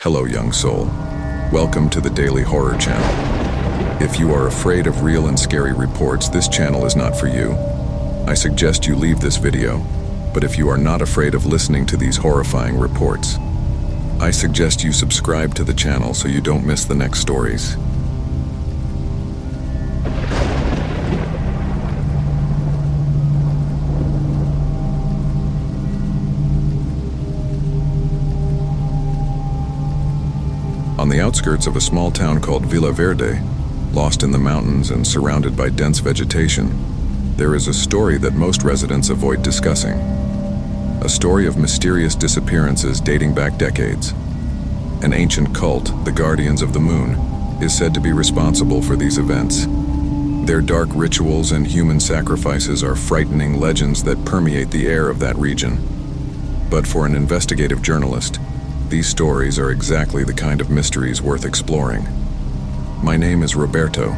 Hello, young soul. Welcome to the Daily Horror Channel. If you are afraid of real and scary reports, this channel is not for you. I suggest you leave this video, but if you are not afraid of listening to these horrifying reports, I suggest you subscribe to the channel so you don't miss the next stories. On the outskirts of a small town called Villa Verde, lost in the mountains and surrounded by dense vegetation, there is a story that most residents avoid discussing. A story of mysterious disappearances dating back decades. An ancient cult, the Guardians of the Moon, is said to be responsible for these events. Their dark rituals and human sacrifices are frightening legends that permeate the air of that region. But for an investigative journalist, these stories are exactly the kind of mysteries worth exploring. My name is Roberto,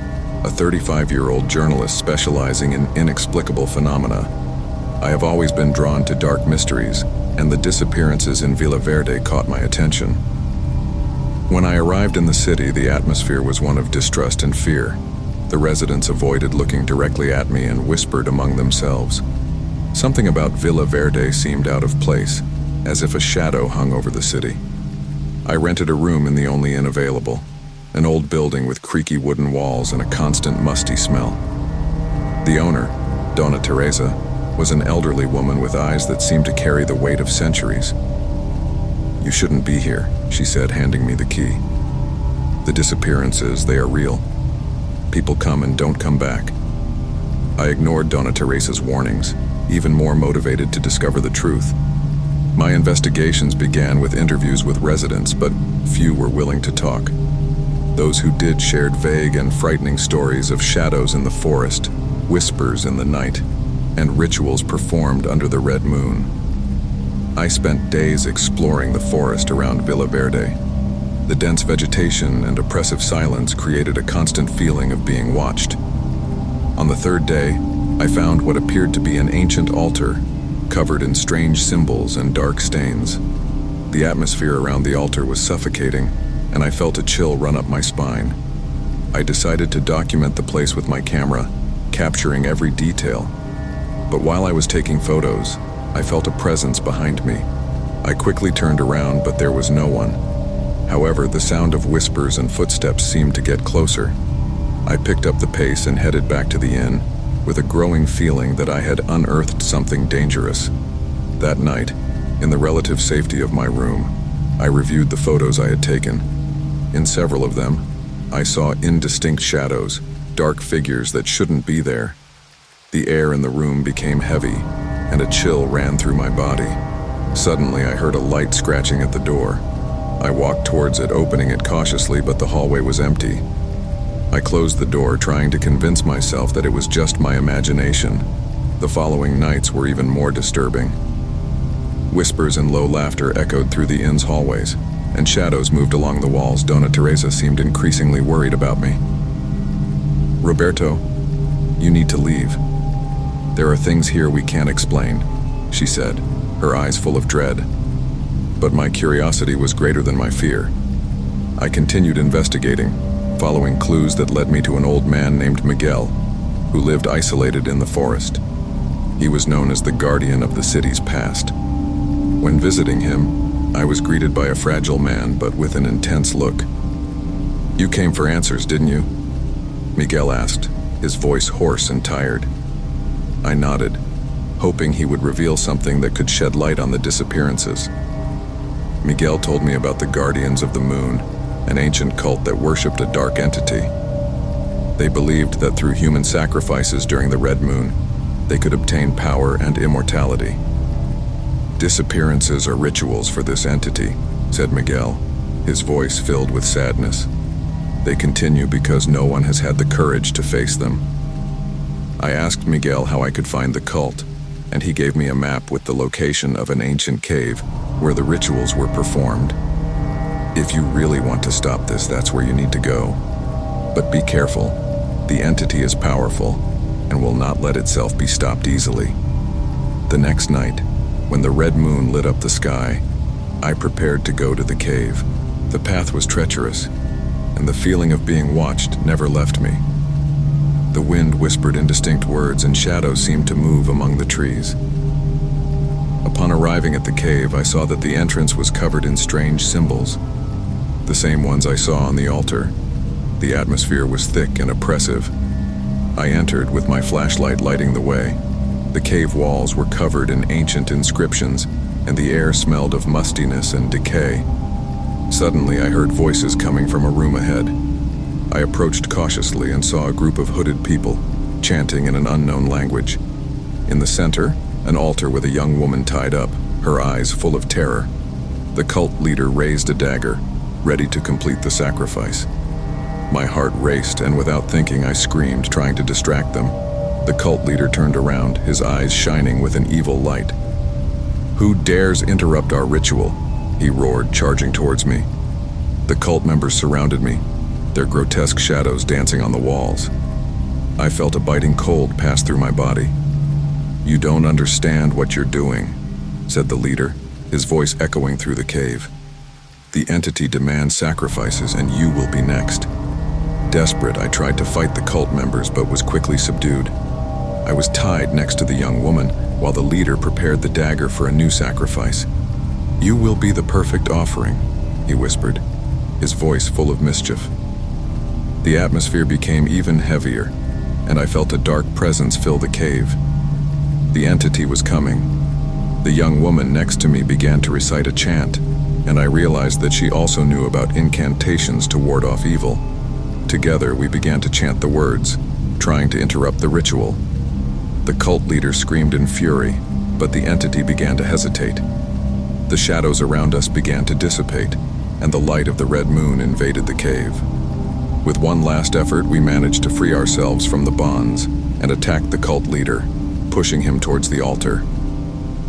a 35-year-old journalist specializing in inexplicable phenomena. I have always been drawn to dark mysteries, and the disappearances in Villa Verde caught my attention. When I arrived in the city, the atmosphere was one of distrust and fear. The residents avoided looking directly at me and whispered among themselves. Something about Villa Verde seemed out of place, as if a shadow hung over the city. I rented a room in the only inn available, an old building with creaky wooden walls and a constant musty smell. The owner, Donna Teresa, was an elderly woman with eyes that seemed to carry the weight of centuries. "You shouldn't be here," she said, handing me the key. "The disappearances, they are real. People come and don't come back." I ignored Donna Teresa's warnings, even more motivated to discover the truth. My investigations began with interviews with residents, but few were willing to talk. Those who did shared vague and frightening stories of shadows in the forest, whispers in the night, and rituals performed under the red moon. I spent days exploring the forest around Villa Verde. The dense vegetation and oppressive silence created a constant feeling of being watched. On the third day, I found what appeared to be an ancient altar, covered in strange symbols and dark stains. The atmosphere around the altar was suffocating, and I felt a chill run up my spine. I decided to document the place with my camera, capturing every detail. But while I was taking photos, I felt a presence behind me. I quickly turned around, but there was no one. However, the sound of whispers and footsteps seemed to get closer. I picked up the pace and headed back to the inn, with a growing feeling that I had unearthed something dangerous. That night, in the relative safety of my room, I reviewed the photos I had taken. In several of them, I saw indistinct shadows, dark figures that shouldn't be there. The air in the room became heavy, and a chill ran through my body. Suddenly, I heard a light scratching at the door. I walked towards it, opening it cautiously, but the hallway was empty. I closed the door, trying to convince myself that it was just my imagination. The following nights were even more disturbing. Whispers and low laughter echoed through the inn's hallways, and shadows moved along the walls. Donna Teresa seemed increasingly worried about me. "Roberto, you need to leave. There are things here we can't explain," she said, her eyes full of dread. But my curiosity was greater than my fear. I continued investigating, following clues that led me to an old man named Miguel, who lived isolated in the forest. He was known as the guardian of the city's past. When visiting him, I was greeted by a fragile man, but with an intense look. "You came for answers, didn't you?" Miguel asked, his voice hoarse and tired. I nodded, hoping he would reveal something that could shed light on the disappearances. Miguel told me about the Guardians of the Moon, an ancient cult that worshipped a dark entity. They believed that through human sacrifices during the red moon, they could obtain power and immortality. "Disappearances are rituals for this entity," said Miguel, his voice filled with sadness. "They continue because no one has had the courage to face them." I asked Miguel how I could find the cult, and he gave me a map with the location of an ancient cave where the rituals were performed. "If you really want to stop this, that's where you need to go. But be careful. The entity is powerful and will not let itself be stopped easily." The next night, when the red moon lit up the sky, I prepared to go to the cave. The path was treacherous, and the feeling of being watched never left me. The wind whispered indistinct words, and shadows seemed to move among the trees. Upon arriving at the cave, I saw that the entrance was covered in strange symbols, the same ones I saw on the altar. The atmosphere was thick and oppressive. I entered with my flashlight lighting the way. The cave walls were covered in ancient inscriptions, and the air smelled of mustiness and decay. Suddenly, I heard voices coming from a room ahead. I approached cautiously and saw a group of hooded people, chanting in an unknown language. In the center, an altar with a young woman tied up, her eyes full of terror. The cult leader raised a dagger, ready to complete the sacrifice. My heart raced, and without thinking, I screamed, trying to distract them. The cult leader turned around, his eyes shining with an evil light. "Who dares interrupt our ritual?" he roared, charging towards me. The cult members surrounded me, their grotesque shadows dancing on the walls. I felt a biting cold pass through my body. "You don't understand what you're doing," said the leader, his voice echoing through the cave. "The entity demands sacrifices, and you will be next." Desperate, I tried to fight the cult members, but was quickly subdued. I was tied next to the young woman, while the leader prepared the dagger for a new sacrifice. "You will be the perfect offering," he whispered, his voice full of mischief. The atmosphere became even heavier, and I felt a dark presence fill the cave. The entity was coming. The young woman next to me began to recite a chant, and I realized that she also knew about incantations to ward off evil. Together, we began to chant the words, trying to interrupt the ritual. The cult leader screamed in fury, but the entity began to hesitate. The shadows around us began to dissipate, and the light of the red moon invaded the cave. With one last effort, we managed to free ourselves from the bonds and attacked the cult leader, pushing him towards the altar.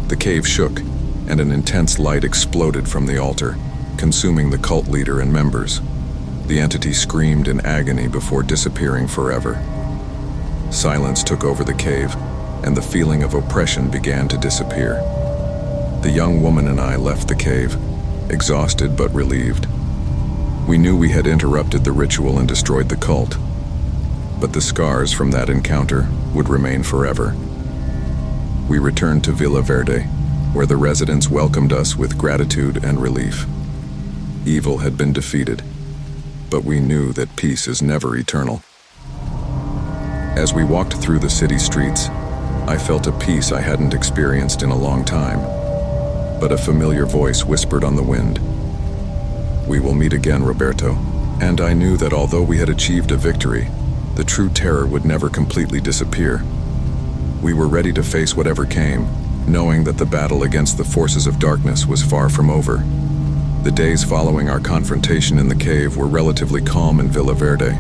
The cave shook, and an intense light exploded from the altar, consuming the cult leader and members. The entity screamed in agony before disappearing forever. Silence took over the cave, and the feeling of oppression began to disappear. The young woman and I left the cave, exhausted but relieved. We knew we had interrupted the ritual and destroyed the cult, but the scars from that encounter would remain forever. We returned to Villa Verde, where the residents welcomed us with gratitude and relief. Evil had been defeated, but we knew that peace is never eternal. As we walked through the city streets, I felt a peace I hadn't experienced in a long time, but a familiar voice whispered on the wind, "We will meet again, Roberto." And I knew that although we had achieved a victory, the true terror would never completely disappear. We were ready to face whatever came, knowing that the battle against the forces of darkness was far from over. The days following our confrontation in the cave were relatively calm in Villa Verde.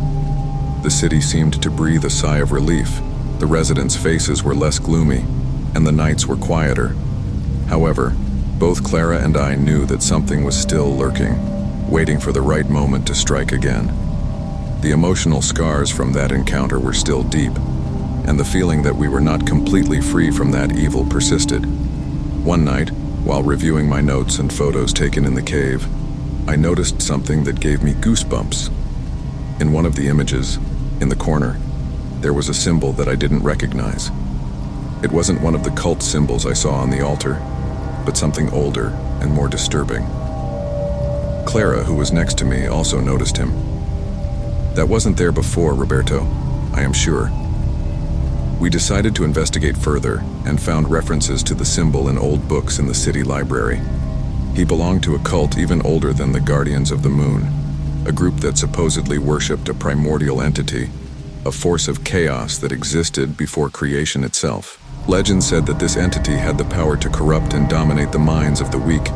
The city seemed to breathe a sigh of relief. The residents' faces were less gloomy, and the nights were quieter. However, both Clara and I knew that something was still lurking, waiting for the right moment to strike again. The emotional scars from that encounter were still deep, and the feeling that we were not completely free from that evil persisted. One night, while reviewing my notes and photos taken in the cave, I noticed something that gave me goosebumps. In one of the images, in the corner, there was a symbol that I didn't recognize. It wasn't one of the cult symbols I saw on the altar, but something older and more disturbing. Clara, who was next to me, also noticed him. "That wasn't there before, Roberto, I am sure." We decided to investigate further and found references to the symbol in old books in the city library. He belonged to a cult even older than the Guardians of the Moon, a group that supposedly worshipped a primordial entity, a force of chaos that existed before creation itself. Legend said that this entity had the power to corrupt and dominate the minds of the weak,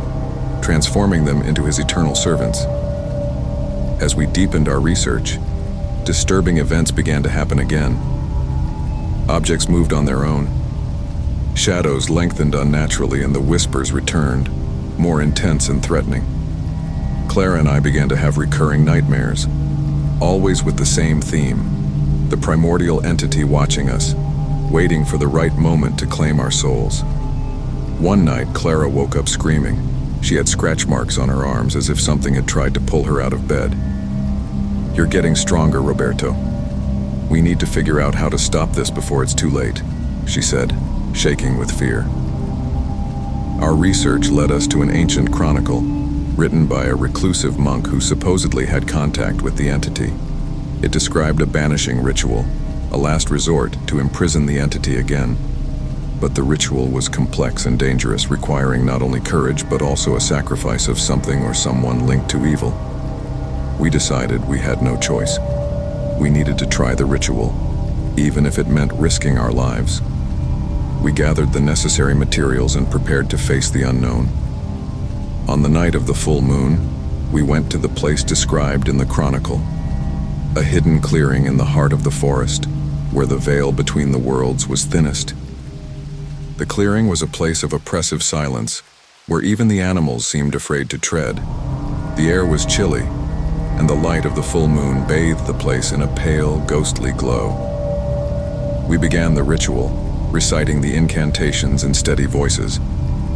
transforming them into his eternal servants. As we deepened our research, disturbing events began to happen again. Objects moved on their own. Shadows lengthened unnaturally, and the whispers returned, more intense and threatening. Clara and I began to have recurring nightmares, always with the same theme: the primordial entity watching us, waiting for the right moment to claim our souls. One night, Clara woke up screaming. She had scratch marks on her arms as if something had tried to pull her out of bed. "You're getting stronger, Roberto. We need to figure out how to stop this before it's too late," she said, shaking with fear. Our research led us to an ancient chronicle, written by a reclusive monk who supposedly had contact with the entity. It described a banishing ritual, a last resort to imprison the entity again. But the ritual was complex and dangerous, requiring not only courage but also a sacrifice of something or someone linked to evil. We decided we had no choice. We needed to try the ritual, even if it meant risking our lives. We gathered the necessary materials and prepared to face the unknown. On the night of the full moon, we went to the place described in the chronicle, a hidden clearing in the heart of the forest, where the veil between the worlds was thinnest. The clearing was a place of oppressive silence, where even the animals seemed afraid to tread. The air was chilly, and the light of the full moon bathed the place in a pale, ghostly glow. We began the ritual, reciting the incantations in steady voices,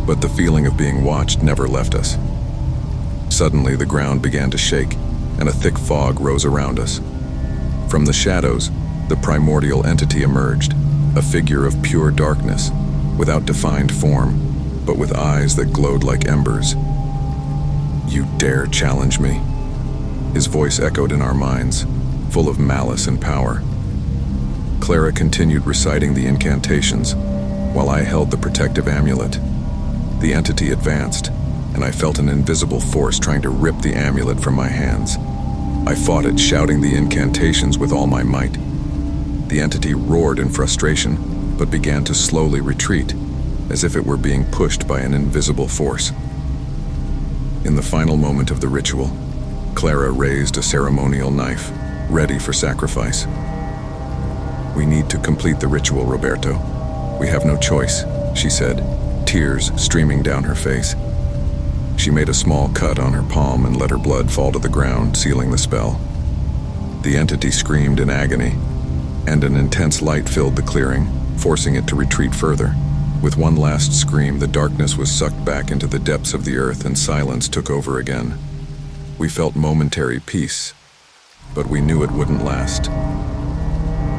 but the feeling of being watched never left us. Suddenly, the ground began to shake, and a thick fog rose around us. From the shadows, the primordial entity emerged, a figure of pure darkness, without defined form, but with eyes that glowed like embers. "You dare challenge me?" His voice echoed in our minds, full of malice and power. Clara continued reciting the incantations, while I held the protective amulet. The entity advanced, and I felt an invisible force trying to rip the amulet from my hands. I fought it, shouting the incantations with all my might. The entity roared in frustration, but began to slowly retreat, as if it were being pushed by an invisible force. In the final moment of the ritual, Clara raised a ceremonial knife, ready for sacrifice. "We need to complete the ritual, Roberto. We have no choice," she said, tears streaming down her face. She made a small cut on her palm and let her blood fall to the ground, sealing the spell. The entity screamed in agony, and an intense light filled the clearing, forcing it to retreat further. With one last scream, the darkness was sucked back into the depths of the earth and silence took over again. We felt momentary peace, but we knew it wouldn't last.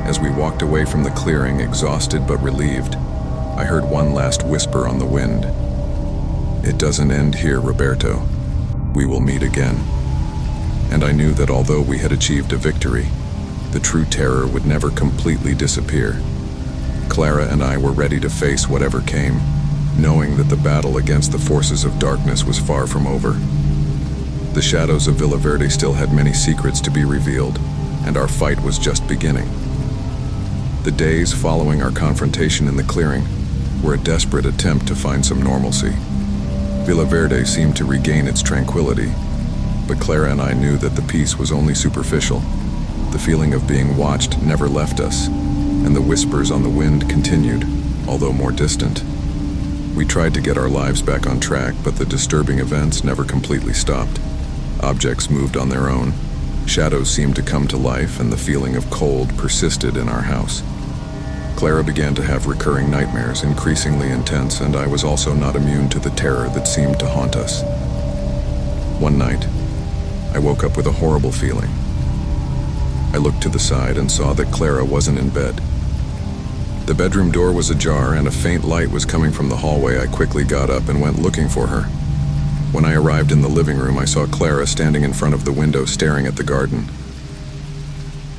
As we walked away from the clearing, exhausted but relieved, I heard one last whisper on the wind. "It doesn't end here, Roberto. We will meet again." And I knew that although we had achieved a victory, the true terror would never completely disappear. Clara and I were ready to face whatever came, knowing that the battle against the forces of darkness was far from over. The shadows of Villa Verde still had many secrets to be revealed, and our fight was just beginning. The days following our confrontation in the clearing were a desperate attempt to find some normalcy. Villa Verde seemed to regain its tranquility, but Clara and I knew that the peace was only superficial. The feeling of being watched never left us, and the whispers on the wind continued, although more distant. We tried to get our lives back on track, but the disturbing events never completely stopped. Objects moved on their own, shadows seemed to come to life, and the feeling of cold persisted in our house. Clara began to have recurring nightmares, increasingly intense, and I was also not immune to the terror that seemed to haunt us. One night, I woke up with a horrible feeling. I looked to the side and saw that Clara wasn't in bed. The bedroom door was ajar and a faint light was coming from the hallway. I quickly got up and went looking for her. When I arrived in the living room, I saw Clara standing in front of the window staring at the garden.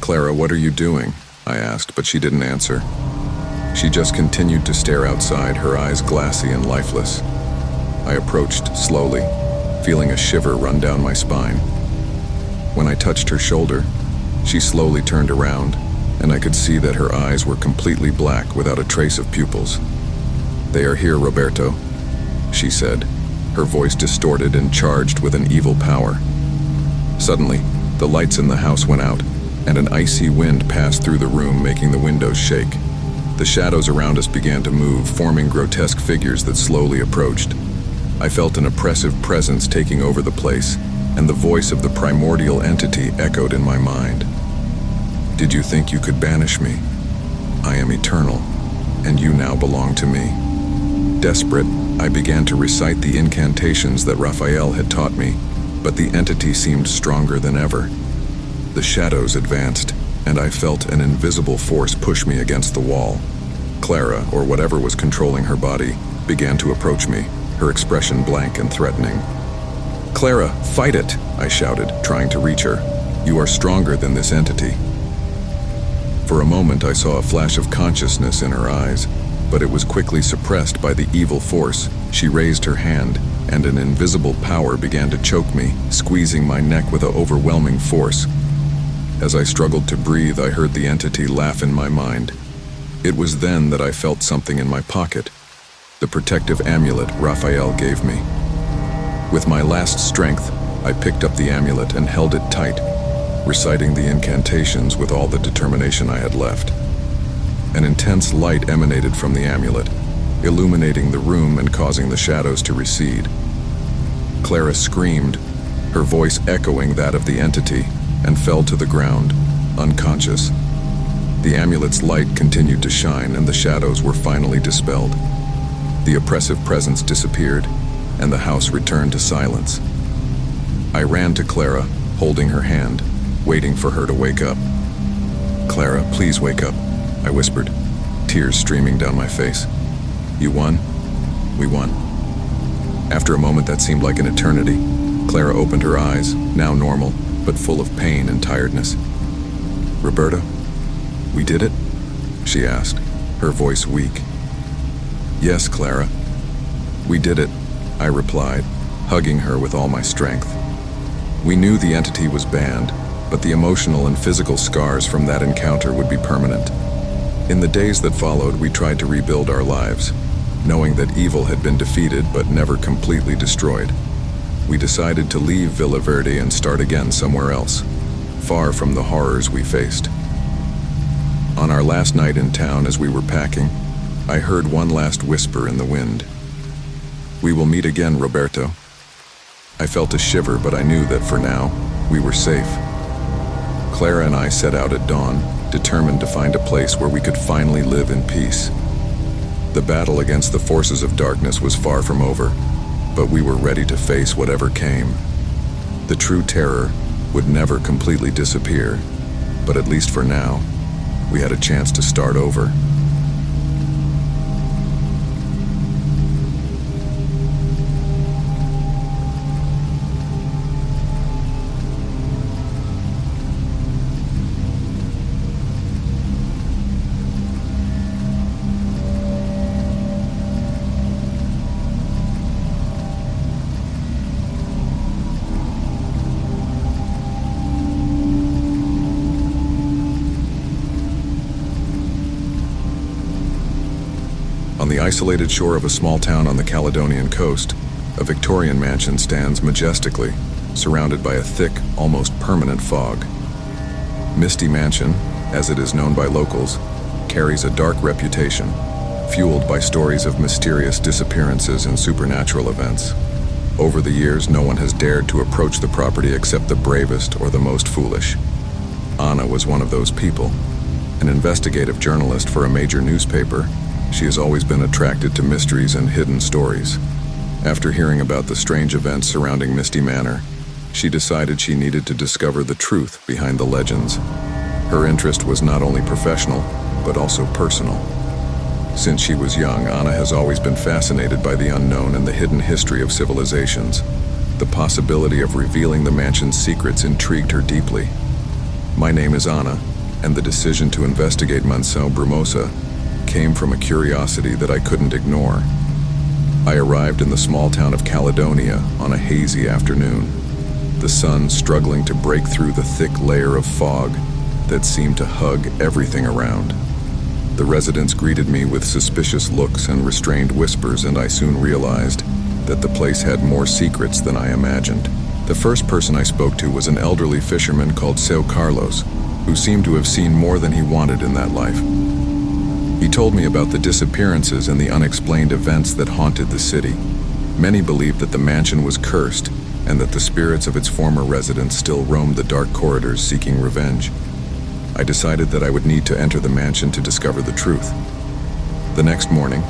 "Clara, what are you doing?" I asked, but she didn't answer. She just continued to stare outside, her eyes glassy and lifeless. I approached slowly, feeling a shiver run down my spine. When I touched her shoulder, she slowly turned around, and I could see that her eyes were completely black without a trace of pupils. "They are here, Roberto," she said, her voice distorted and charged with an evil power. Suddenly, the lights in the house went out, and an icy wind passed through the room, making the windows shake. The shadows around us began to move, forming grotesque figures that slowly approached. I felt an oppressive presence taking over the place, and the voice of the primordial entity echoed in my mind. "Did you think you could banish me? I am eternal, and you now belong to me." Desperate, I began to recite the incantations that Raphael had taught me, but the entity seemed stronger than ever. The shadows advanced, and I felt an invisible force push me against the wall. Clara, or whatever was controlling her body, began to approach me, her expression blank and threatening. "Clara, fight it!" I shouted, trying to reach her. "You are stronger than this entity." For a moment I saw a flash of consciousness in her eyes, but it was quickly suppressed by the evil force. She raised her hand, and an invisible power began to choke me, squeezing my neck with an overwhelming force. As I struggled to breathe, I heard the entity laugh in my mind. It was then that I felt something in my pocket, the protective amulet Raphael gave me. With my last strength, I picked up the amulet and held it tight, reciting the incantations with all the determination I had left. An intense light emanated from the amulet, illuminating the room and causing the shadows to recede. Clara screamed, her voice echoing that of the entity, and fell to the ground, unconscious. The amulet's light continued to shine, and the shadows were finally dispelled. The oppressive presence disappeared, and the house returned to silence. I ran to Clara, holding her hand, waiting for her to wake up. "Clara, please wake up," I whispered, tears streaming down my face. "You won? We won." After a moment that seemed like an eternity, Clara opened her eyes, now normal, but full of pain and tiredness. "Roberta, we did it?" she asked, her voice weak. "Yes, Clara, we did it," I replied, hugging her with all my strength. We knew the entity was banned, but the emotional and physical scars from that encounter would be permanent. In the days that followed, we tried to rebuild our lives, knowing that evil had been defeated but never completely destroyed. We decided to leave Villa Verde and start again somewhere else, far from the horrors we faced. On our last night in town, as we were packing, I heard one last whisper in the wind. "We will meet again, Roberto." I felt a shiver, but I knew that for now, we were safe. Clara and I set out at dawn, determined to find a place where we could finally live in peace. The battle against the forces of darkness was far from over, but we were ready to face whatever came. The true terror would never completely disappear, but at least for now, we had a chance to start over. On the isolated shore of a small town on the Caledonian coast, a Victorian mansion stands majestically, surrounded by a thick, almost permanent fog. Misty Mansion, as it is known by locals, carries a dark reputation, fueled by stories of mysterious disappearances and supernatural events. Over the years, no one has dared to approach the property except the bravest or the most foolish. Anna was one of those people. An investigative journalist for a major newspaper, she has always been attracted to mysteries and hidden stories. After hearing about the strange events surrounding Misty Manor, she decided she needed to discover the truth behind the legends. Her interest was not only professional, but also personal. Since she was young, Anna has always been fascinated by the unknown and the hidden history of civilizations. The possibility of revealing the mansion's secrets intrigued her deeply. My name is Anna, and the decision to investigate Mansão Brumosa came from a curiosity that I couldn't ignore. I arrived in the small town of Caledonia on a hazy afternoon, the sun struggling to break through the thick layer of fog that seemed to hug everything around. The residents greeted me with suspicious looks and restrained whispers, and I soon realized that the place had more secrets than I imagined. The first person I spoke to was an elderly fisherman called Seu Carlos, who seemed to have seen more than he wanted in that life. He told me about the disappearances and the unexplained events that haunted the city. Many believed that the mansion was cursed and that the spirits of its former residents still roamed the dark corridors seeking revenge. I decided that I would need to enter the mansion to discover the truth. The next morning,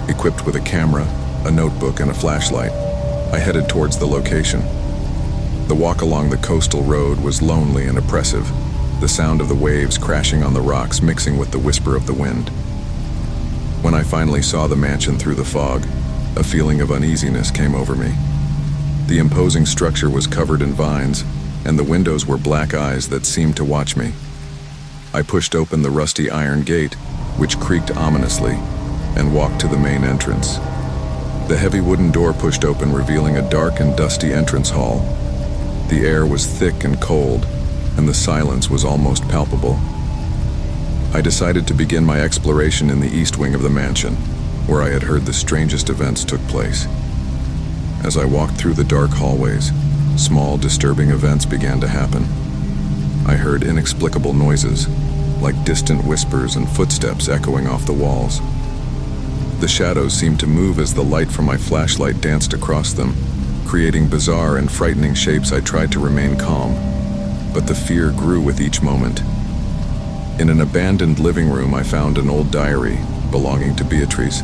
Equipped with a camera, a notebook, and a flashlight, I headed towards the location. The walk along the coastal road was lonely and oppressive, the sound of the waves crashing on the rocks mixing with the whisper of the wind. When I finally saw the mansion through the fog, a feeling of uneasiness came over me. The imposing structure was covered in vines, and the windows were black eyes that seemed to watch me. I pushed open the rusty iron gate, which creaked ominously, and walked to the main entrance. The heavy wooden door pushed open, revealing a dark and dusty entrance hall. The air was thick and cold, and the silence was almost palpable. I decided to begin my exploration in the east wing of the mansion, where I had heard the strangest events took place. As I walked through the dark hallways, small, disturbing events began to happen. I heard inexplicable noises, like distant whispers and footsteps echoing off the walls. The shadows seemed to move as the light from my flashlight danced across them, creating bizarre and frightening shapes. I tried to remain calm, but the fear grew with each moment. In an abandoned living room, I found an old diary belonging to Beatrice,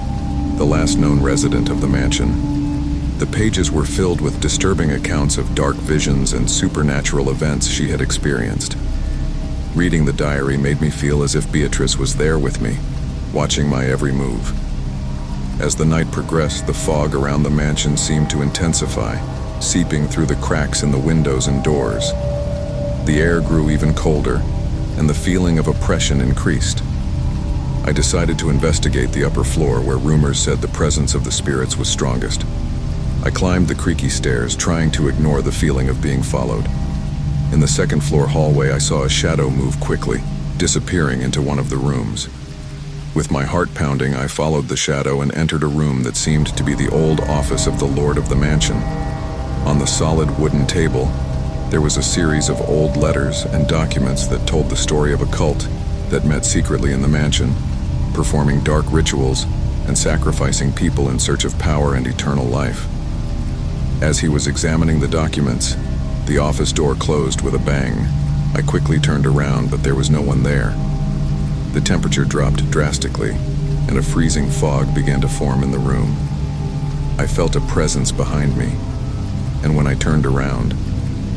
the last known resident of the mansion. The pages were filled with disturbing accounts of dark visions and supernatural events she had experienced. Reading the diary made me feel as if Beatrice was there with me, watching my every move. As the night progressed, the fog around the mansion seemed to intensify, seeping through the cracks in the windows and doors. The air grew even colder, and the feeling of oppression increased. I decided to investigate the upper floor, where rumors said the presence of the spirits was strongest. I climbed the creaky stairs, trying to ignore the feeling of being followed. In the second-floor hallway, I saw a shadow move quickly, disappearing into one of the rooms. With my heart pounding, I followed the shadow and entered a room that seemed to be the old office of the lord of the mansion. On the solid wooden table, there was a series of old letters and documents that told the story of a cult that met secretly in the mansion, performing dark rituals and sacrificing people in search of power and eternal life. As he was examining the documents, the office door closed with a bang. I quickly turned around, but there was no one there. The temperature dropped drastically, and a freezing fog began to form in the room. I felt a presence behind me, and when I turned around,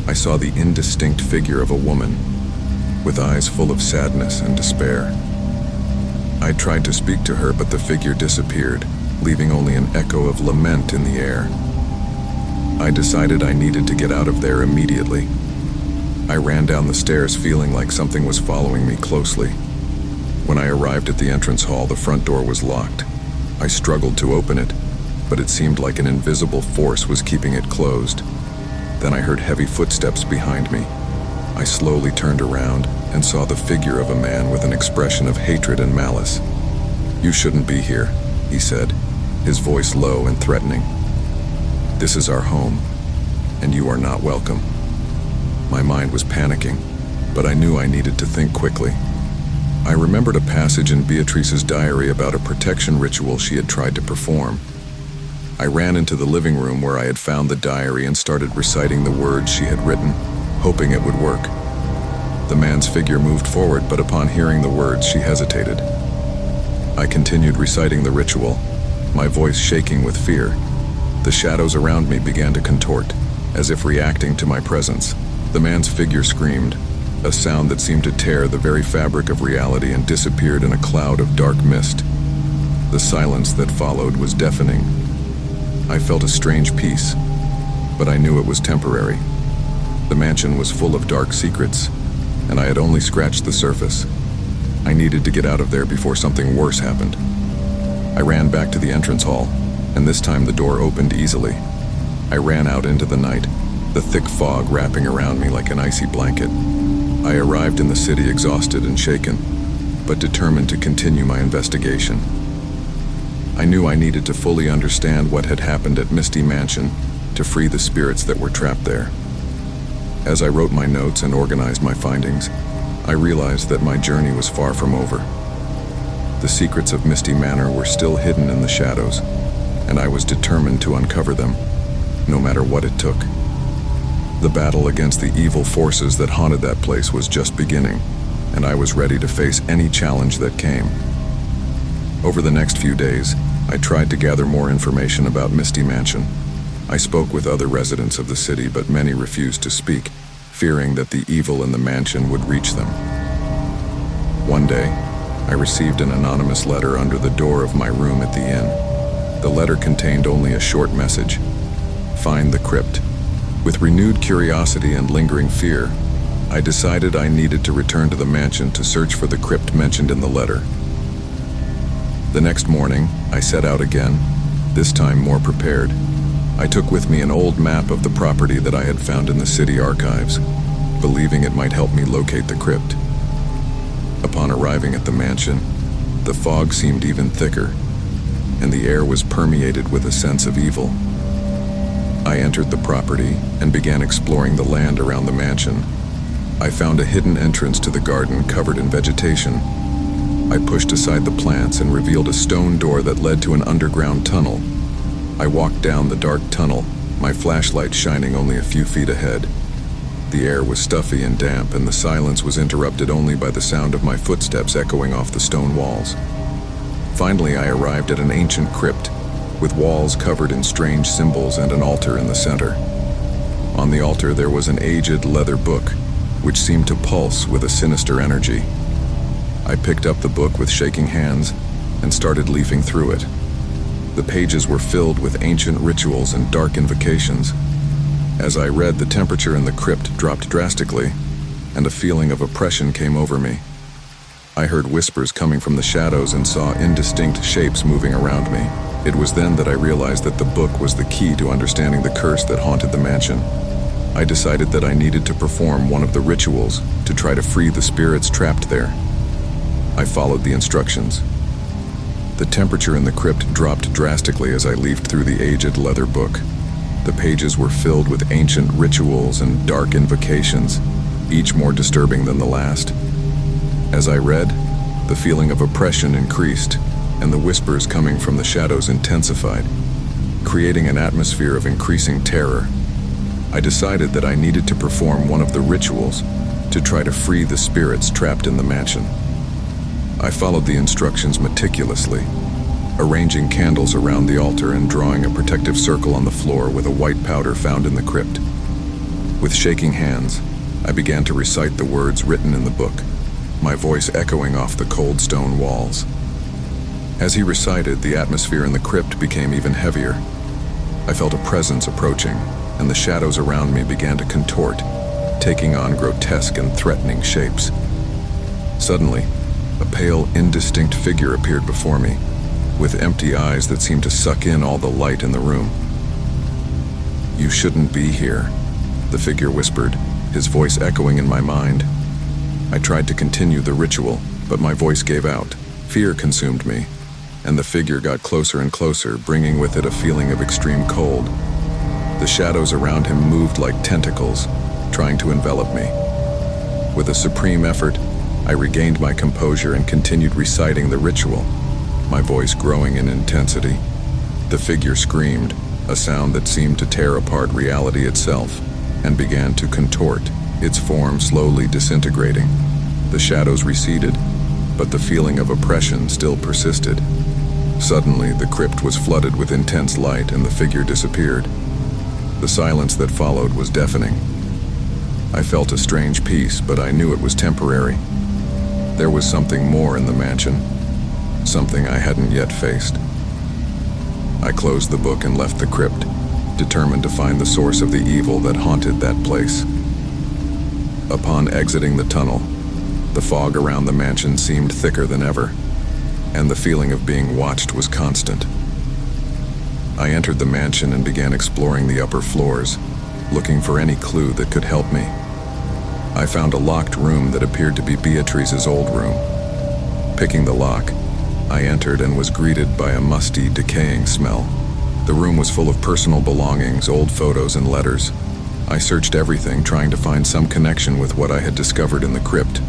I saw the indistinct figure of a woman, with eyes full of sadness and despair. I tried to speak to her, but the figure disappeared, leaving only an echo of lament in the air. I decided I needed to get out of there immediately. I ran down the stairs, feeling like something was following me closely. When I arrived at the entrance hall, the front door was locked. I struggled to open it, but it seemed like an invisible force was keeping it closed. Then I heard heavy footsteps behind me. I slowly turned around and saw the figure of a man with an expression of hatred and malice. "You shouldn't be here," he said, his voice low and threatening. "This is our home, and you are not welcome." My mind was panicking, but I knew I needed to think quickly. I remembered a passage in Beatrice's diary about a protection ritual she had tried to perform. I ran into the living room where I had found the diary and started reciting the words she had written, hoping it would work. The man's figure moved forward, but upon hearing the words, she hesitated. I continued reciting the ritual, my voice shaking with fear. The shadows around me began to contort, as if reacting to my presence. The man's figure screamed, a sound that seemed to tear the very fabric of reality, and disappeared in a cloud of dark mist. The silence that followed was deafening. I felt a strange peace, but I knew it was temporary. The mansion was full of dark secrets, and I had only scratched the surface. I needed to get out of there before something worse happened. I ran back to the entrance hall, and this time the door opened easily. I ran out into the night, the thick fog wrapping around me like an icy blanket. I arrived in the city exhausted and shaken, but determined to continue my investigation. I knew I needed to fully understand what had happened at Misty Mansion to free the spirits that were trapped there. As I wrote my notes and organized my findings, I realized that my journey was far from over. The secrets of Misty Manor were still hidden in the shadows, and I was determined to uncover them, no matter what it took. The battle against the evil forces that haunted that place was just beginning, and I was ready to face any challenge that came. Over the next few days, I tried to gather more information about Misty Mansion. I spoke with other residents of the city, but many refused to speak, fearing that the evil in the mansion would reach them. One day, I received an anonymous letter under the door of my room at the inn. The letter contained only a short message: "Find the crypt." With renewed curiosity and lingering fear, I decided I needed to return to the mansion to search for the crypt mentioned in the letter. The next morning, I set out again, this time more prepared. I took with me an old map of the property that I had found in the city archives, believing it might help me locate the crypt. Upon arriving at the mansion, the fog seemed even thicker, and the air was permeated with a sense of evil. I entered the property and began exploring the land around the mansion. I found a hidden entrance to the garden covered in vegetation. I pushed aside the plants and revealed a stone door that led to an underground tunnel. I walked down the dark tunnel, my flashlight shining only a few feet ahead. The air was stuffy and damp, and the silence was interrupted only by the sound of my footsteps echoing off the stone walls. Finally, I arrived at an ancient crypt, with walls covered in strange symbols and an altar in the center. On the altar there was an aged leather book, which seemed to pulse with a sinister energy. I picked up the book with shaking hands and started leafing through it. The pages were filled with ancient rituals and dark invocations. As I read, the temperature in the crypt dropped drastically, and a feeling of oppression came over me. I heard whispers coming from the shadows and saw indistinct shapes moving around me. It was then that I realized that the book was the key to understanding the curse that haunted the mansion. I decided that I needed to perform one of the rituals to try to free the spirits trapped there. I followed the instructions. The temperature in the crypt dropped drastically as I leafed through the aged leather book. The pages were filled with ancient rituals and dark invocations, each more disturbing than the last. As I read, the feeling of oppression increased, and the whispers coming from the shadows intensified, creating an atmosphere of increasing terror. I decided that I needed to perform one of the rituals to try to free the spirits trapped in the mansion. I followed the instructions meticulously, arranging candles around the altar and drawing a protective circle on the floor with a white powder found in the crypt. With shaking hands, I began to recite the words written in the book, my voice echoing off the cold stone walls. As he recited, the atmosphere in the crypt became even heavier. I felt a presence approaching, and the shadows around me began to contort, taking on grotesque and threatening shapes. Suddenly, a pale, indistinct figure appeared before me, with empty eyes that seemed to suck in all the light in the room. "You shouldn't be here," the figure whispered, his voice echoing in my mind. I tried to continue the ritual, but my voice gave out. Fear consumed me, and the figure got closer and closer, bringing with it a feeling of extreme cold. The shadows around him moved like tentacles, trying to envelop me. With a supreme effort, I regained my composure and continued reciting the ritual, my voice growing in intensity. The figure screamed, a sound that seemed to tear apart reality itself, and began to contort, its form slowly disintegrating. The shadows receded, but the feeling of oppression still persisted. Suddenly, the crypt was flooded with intense light and the figure disappeared. The silence that followed was deafening. I felt a strange peace, but I knew it was temporary. There was something more in the mansion, something I hadn't yet faced. I closed the book and left the crypt, determined to find the source of the evil that haunted that place. Upon exiting the tunnel, the fog around the mansion seemed thicker than ever, and the feeling of being watched was constant. I entered the mansion and began exploring the upper floors, looking for any clue that could help me. I found a locked room that appeared to be Beatrice's old room. Picking the lock, I entered and was greeted by a musty, decaying smell. The room was full of personal belongings, old photos and letters. I searched everything, trying to find some connection with what I had discovered in the crypt.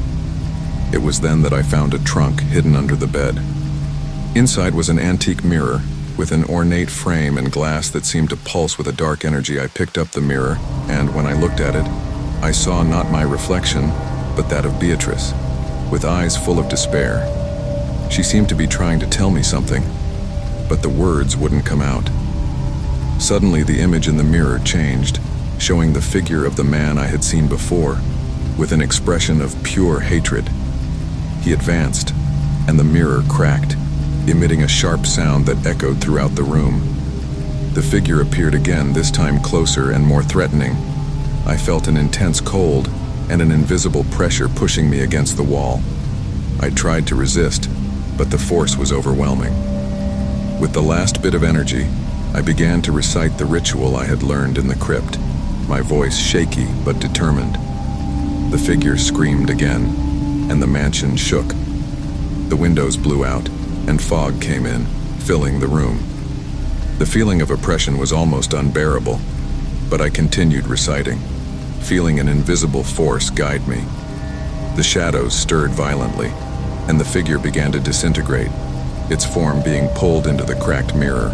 It was then that I found a trunk hidden under the bed. Inside was an antique mirror with an ornate frame and glass that seemed to pulse with a dark energy. I picked up the mirror, and when I looked at it, I saw not my reflection, but that of Beatrice, with eyes full of despair. She seemed to be trying to tell me something. but the words wouldn't come out. Suddenly, the image in the mirror changed, showing the figure of the man I had seen before, with an expression of pure hatred. He advanced, and the mirror cracked, emitting a sharp sound that echoed throughout the room. The figure appeared again, this time closer and more threatening. I felt an intense cold and an invisible pressure pushing me against the wall. I tried to resist, but the force was overwhelming. With the last bit of energy, I began to recite the ritual I had learned in the crypt, my voice shaky but determined. The figure screamed again, and the mansion shook. The windows blew out, and fog came in, filling the room. The feeling of oppression was almost unbearable, but I continued reciting, feeling an invisible force guide me. The shadows stirred violently, and the figure began to disintegrate, its form being pulled into the cracked mirror.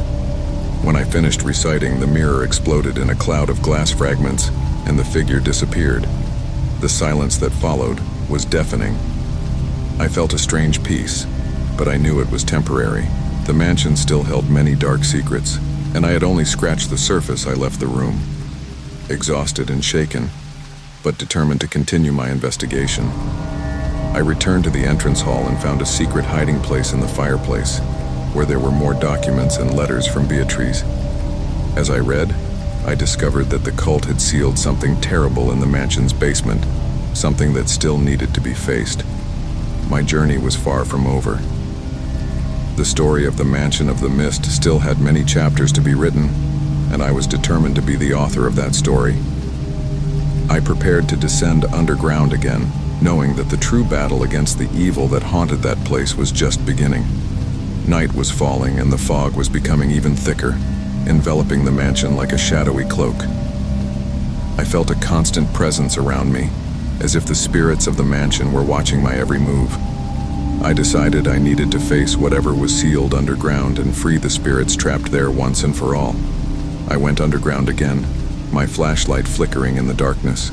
When I finished reciting, the mirror exploded in a cloud of glass fragments, and the figure disappeared. The silence that followed was deafening. I felt a strange peace, but I knew it was temporary. The mansion still held many dark secrets, and I had only scratched the surface. I left the room, exhausted and shaken, but determined to continue my investigation. I returned to the entrance hall and found a secret hiding place in the fireplace, where there were more documents and letters from Beatrice. As I read, I discovered that the cult had sealed something terrible in the mansion's basement, something that still needed to be faced. My journey was far from over. The story of the Mansion of the Mist still had many chapters to be written, and I was determined to be the author of that story. I prepared to descend underground again, knowing that the true battle against the evil that haunted that place was just beginning. Night was falling, and the fog was becoming even thicker, enveloping the mansion like a shadowy cloak. I felt a constant presence around me, as if the spirits of the mansion were watching my every move. I decided I needed to face whatever was sealed underground and free the spirits trapped there once and for all. I went underground again, my flashlight flickering in the darkness.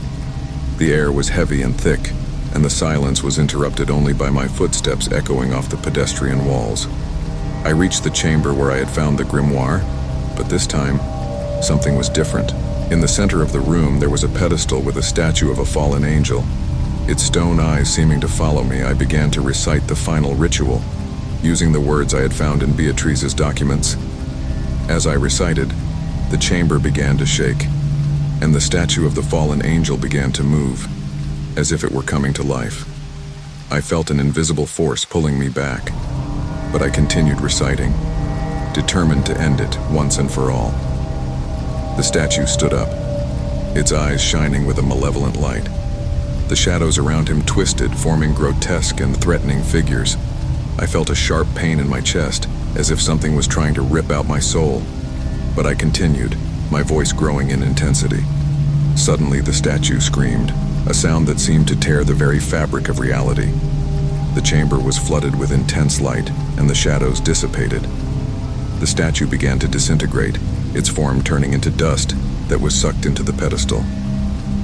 The air was heavy and thick, and the silence was interrupted only by my footsteps echoing off the pedestrian walls. I reached the chamber where I had found the grimoire, but this time, something was different. In the center of the room, there was a pedestal with a statue of a fallen angel. Its stone eyes seeming to follow me, I began to recite the final ritual, using the words I had found in Beatrice's documents. As I recited, the chamber began to shake, and the statue of the fallen angel began to move, as if it were coming to life. I felt an invisible force pulling me back, but I continued reciting, determined to end it once and for all. The statue stood up, its eyes shining with a malevolent light. The shadows around him twisted, forming grotesque and threatening figures. I felt a sharp pain in my chest, as if something was trying to rip out my soul. But I continued, my voice growing in intensity. Suddenly, the statue screamed, a sound that seemed to tear the very fabric of reality. The chamber was flooded with intense light, and the shadows dissipated. The statue began to disintegrate, its form turning into dust that was sucked into the pedestal.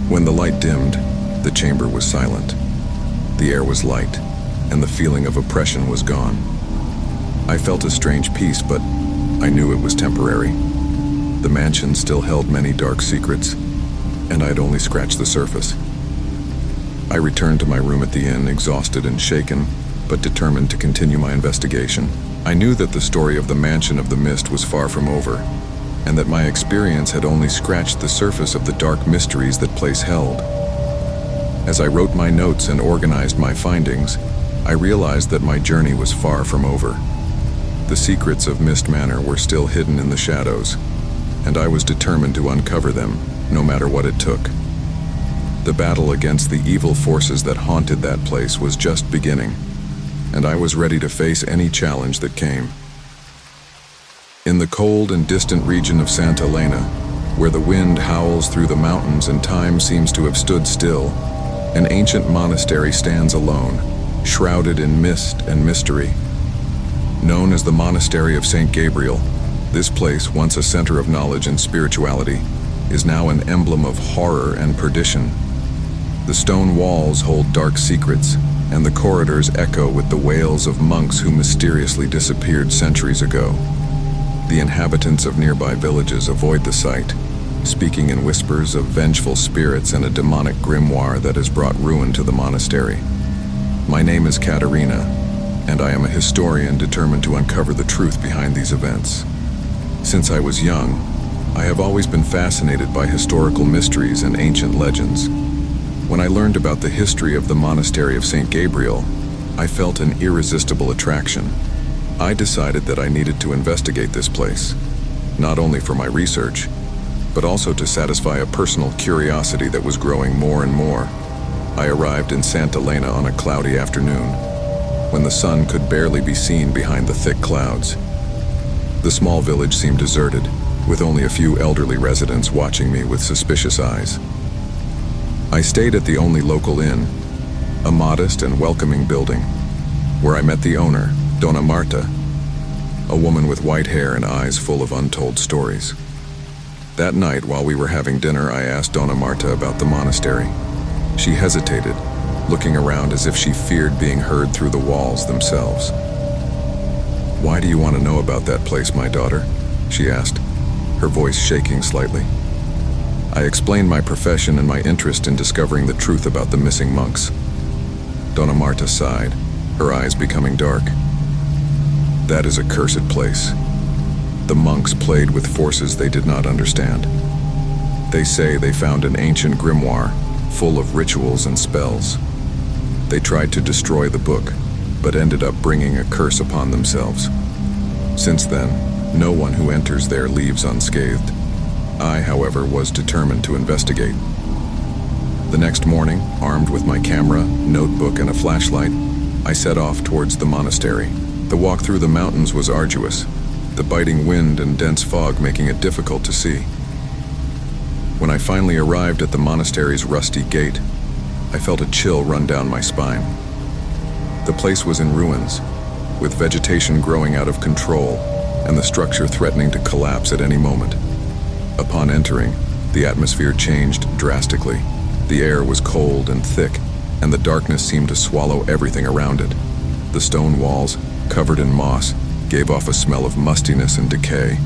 When the light dimmed, the chamber was silent. The air was light, and the feeling of oppression was gone. I felt a strange peace, but I knew it was temporary. The mansion still held many dark secrets, and I had only scratched the surface. I returned to my room at the inn, exhausted and shaken, but determined to continue my investigation. I knew that the story of the Mansion of the Mist was far from over, and that my experience had only scratched the surface of the dark mysteries that place held. As I wrote my notes and organized my findings, I realized that my journey was far from over. The secrets of Mist Manor were still hidden in the shadows, and I was determined to uncover them, no matter what it took. The battle against the evil forces that haunted that place was just beginning, and I was ready to face any challenge that came. In the cold and distant region of Santa Elena, where the wind howls through the mountains and time seems to have stood still, an ancient monastery stands alone, shrouded in mist and mystery. Known as the Monastery of St. Gabriel, this place, once a center of knowledge and spirituality, is now an emblem of horror and perdition. The stone walls hold dark secrets, and the corridors echo with the wails of monks who mysteriously disappeared centuries ago. The inhabitants of nearby villages avoid the site, speaking in whispers of vengeful spirits and a demonic grimoire that has brought ruin to the monastery. My name is Katerina, and I am a historian determined to uncover the truth behind these events. Since I was young, I have always been fascinated by historical mysteries and ancient legends. When I learned about the history of the monastery of St. Gabriel, I felt an irresistible attraction. I decided that I needed to investigate this place, not only for my research, but also to satisfy a personal curiosity that was growing more and more. I arrived in Santa Elena on a cloudy afternoon, when the sun could barely be seen behind the thick clouds. The small village seemed deserted, with only a few elderly residents watching me with suspicious eyes. I stayed at the only local inn, a modest and welcoming building, where I met the owner, Donna Marta, a woman with white hair and eyes full of untold stories. That night, while we were having dinner, I asked Donna Marta about the monastery. She hesitated, looking around as if she feared being heard through the walls themselves. "Why do you want to know about that place, my daughter?" she asked, her voice shaking slightly. I explained my profession and my interest in discovering the truth about the missing monks. Donna Marta sighed, her eyes becoming dark. "That is a cursed place. The monks played with forces they did not understand. They say they found an ancient grimoire full of rituals and spells. They tried to destroy the book, but ended up bringing a curse upon themselves. Since then, no one who enters there leaves unscathed. I, however, was determined to investigate. The next morning, armed with my camera, notebook, and a flashlight, I set off towards the monastery. The walk through the mountains was arduous, the biting wind and dense fog making it difficult to see. When I finally arrived at the monastery's rusty gate, I felt a chill run down my spine. The place was in ruins, with vegetation growing out of control and the structure threatening to collapse at any moment. Upon entering, the atmosphere changed drastically. The air was cold and thick, and the darkness seemed to swallow everything around it. The stone walls, covered in moss, gave off a smell of mustiness and decay.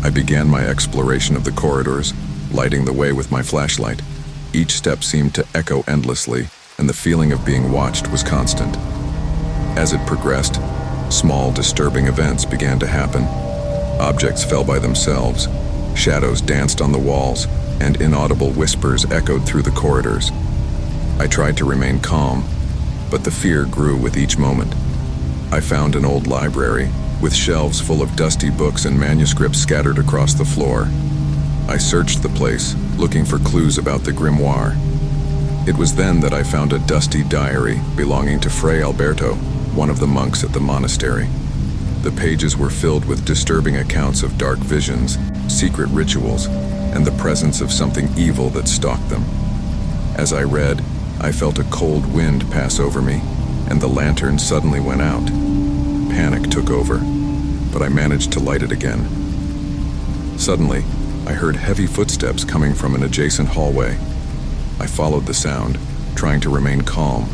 I began my exploration of the corridors, lighting the way with my flashlight. Each step seemed to echo endlessly, and the feeling of being watched was constant. As it progressed, small, disturbing events began to happen. Objects fell by themselves, shadows danced on the walls, and inaudible whispers echoed through the corridors. I tried to remain calm, but the fear grew with each moment. I found an old library, with shelves full of dusty books and manuscripts scattered across the floor. I searched the place, looking for clues about the grimoire. It was then that I found a dusty diary belonging to Fray Alberto, one of the monks at the monastery. The pages were filled with disturbing accounts of dark visions, secret rituals, and the presence of something evil that stalked them. As I read, I felt a cold wind pass over me, and the lantern suddenly went out. Panic took over, but I managed to light it again. Suddenly, I heard heavy footsteps coming from an adjacent hallway. I followed the sound, trying to remain calm.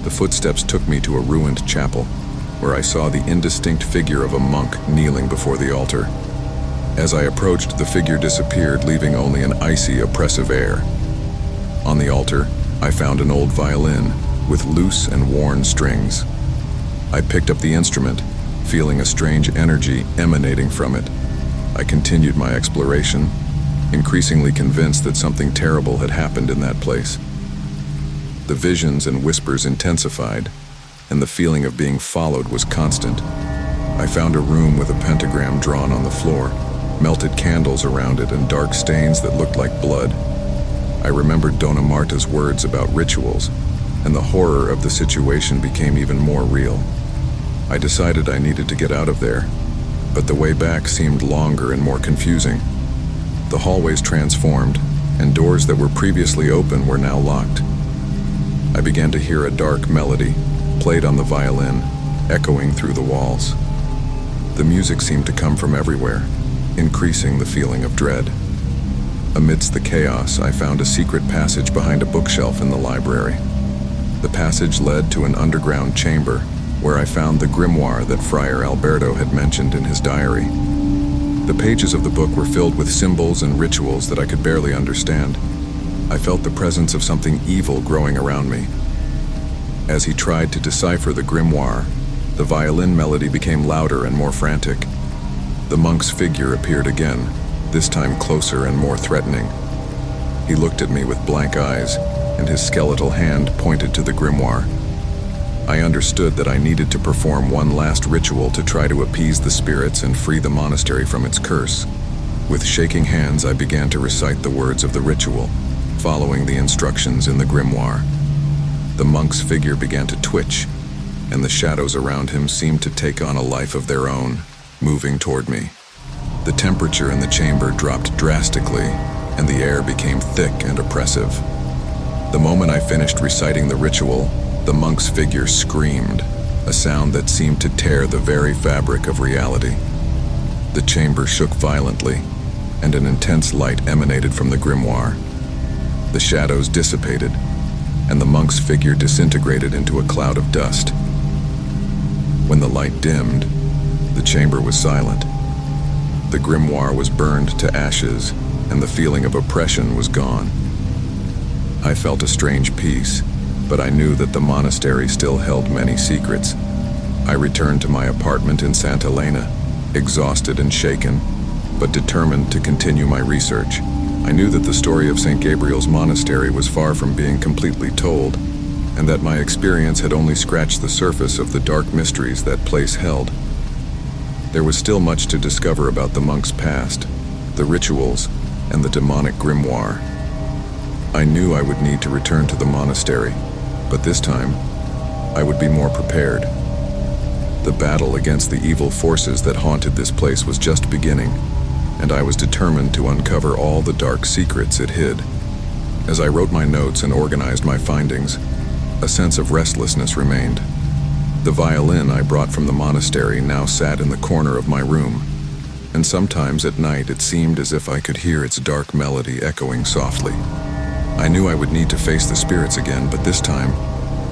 The footsteps took me to a ruined chapel, where I saw the indistinct figure of a monk kneeling before the altar. As I approached, the figure disappeared, leaving only an icy, oppressive air. On the altar, I found an old violin with loose and worn strings. I picked up the instrument, feeling a strange energy emanating from it. I continued my exploration, increasingly convinced that something terrible had happened in that place. The visions and whispers intensified, and the feeling of being followed was constant. I found a room with a pentagram drawn on the floor, melted candles around it, and dark stains that looked like blood. I remembered Donna Marta's words about rituals, and the horror of the situation became even more real. I decided I needed to get out of there, but the way back seemed longer and more confusing. The hallways transformed, and doors that were previously open were now locked. I began to hear a dark melody, played on the violin, echoing through the walls. The music seemed to come from everywhere, increasing the feeling of dread. Amidst the chaos, I found a secret passage behind a bookshelf in the library. The passage led to an underground chamber, where I found the grimoire that Friar Alberto had mentioned in his diary. The pages of the book were filled with symbols and rituals that I could barely understand. I felt the presence of something evil growing around me. As he tried to decipher the grimoire, the violin melody became louder and more frantic. The monk's figure appeared again, this time closer and more threatening. He looked at me with blank eyes, and his skeletal hand pointed to the grimoire. I understood that I needed to perform one last ritual to try to appease the spirits and free the monastery from its curse. With shaking hands, I began to recite the words of the ritual, following the instructions in the grimoire. The monk's figure began to twitch, and the shadows around him seemed to take on a life of their own, moving toward me. The temperature in the chamber dropped drastically, and the air became thick and oppressive. The moment I finished reciting the ritual, the monk's figure screamed, a sound that seemed to tear the very fabric of reality. The chamber shook violently, and an intense light emanated from the grimoire. The shadows dissipated, and the monk's figure disintegrated into a cloud of dust. When the light dimmed, the chamber was silent. The grimoire was burned to ashes, and the feeling of oppression was gone. I felt a strange peace, but I knew that the monastery still held many secrets. I returned to my apartment in Santa Elena, exhausted and shaken, but determined to continue my research. I knew that the story of St. Gabriel's Monastery was far from being completely told, and that my experience had only scratched the surface of the dark mysteries that place held. There was still much to discover about the monk's past, the rituals, and the demonic grimoire. I knew I would need to return to the monastery, but this time, I would be more prepared. The battle against the evil forces that haunted this place was just beginning, and I was determined to uncover all the dark secrets it hid. As I wrote my notes and organized my findings, a sense of restlessness remained. The violin I brought from the monastery now sat in the corner of my room, and sometimes at night it seemed as if I could hear its dark melody echoing softly. I knew I would need to face the spirits again, but this time,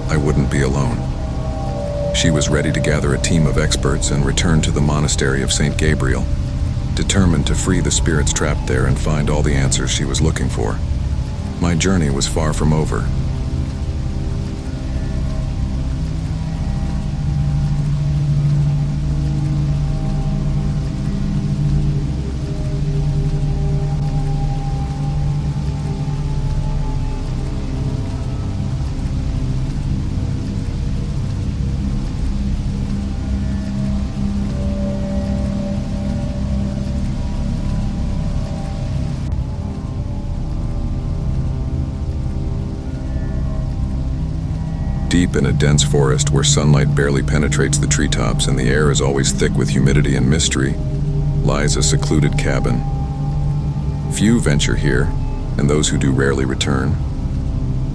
I wouldn't be alone. She was ready to gather a team of experts and return to the monastery of St. Gabriel, determined to free the spirits trapped there and find all the answers she was looking for. My journey was far from over. Deep in a dense forest where sunlight barely penetrates the treetops and the air is always thick with humidity and mystery, lies a secluded cabin. Few venture here, and those who do rarely return.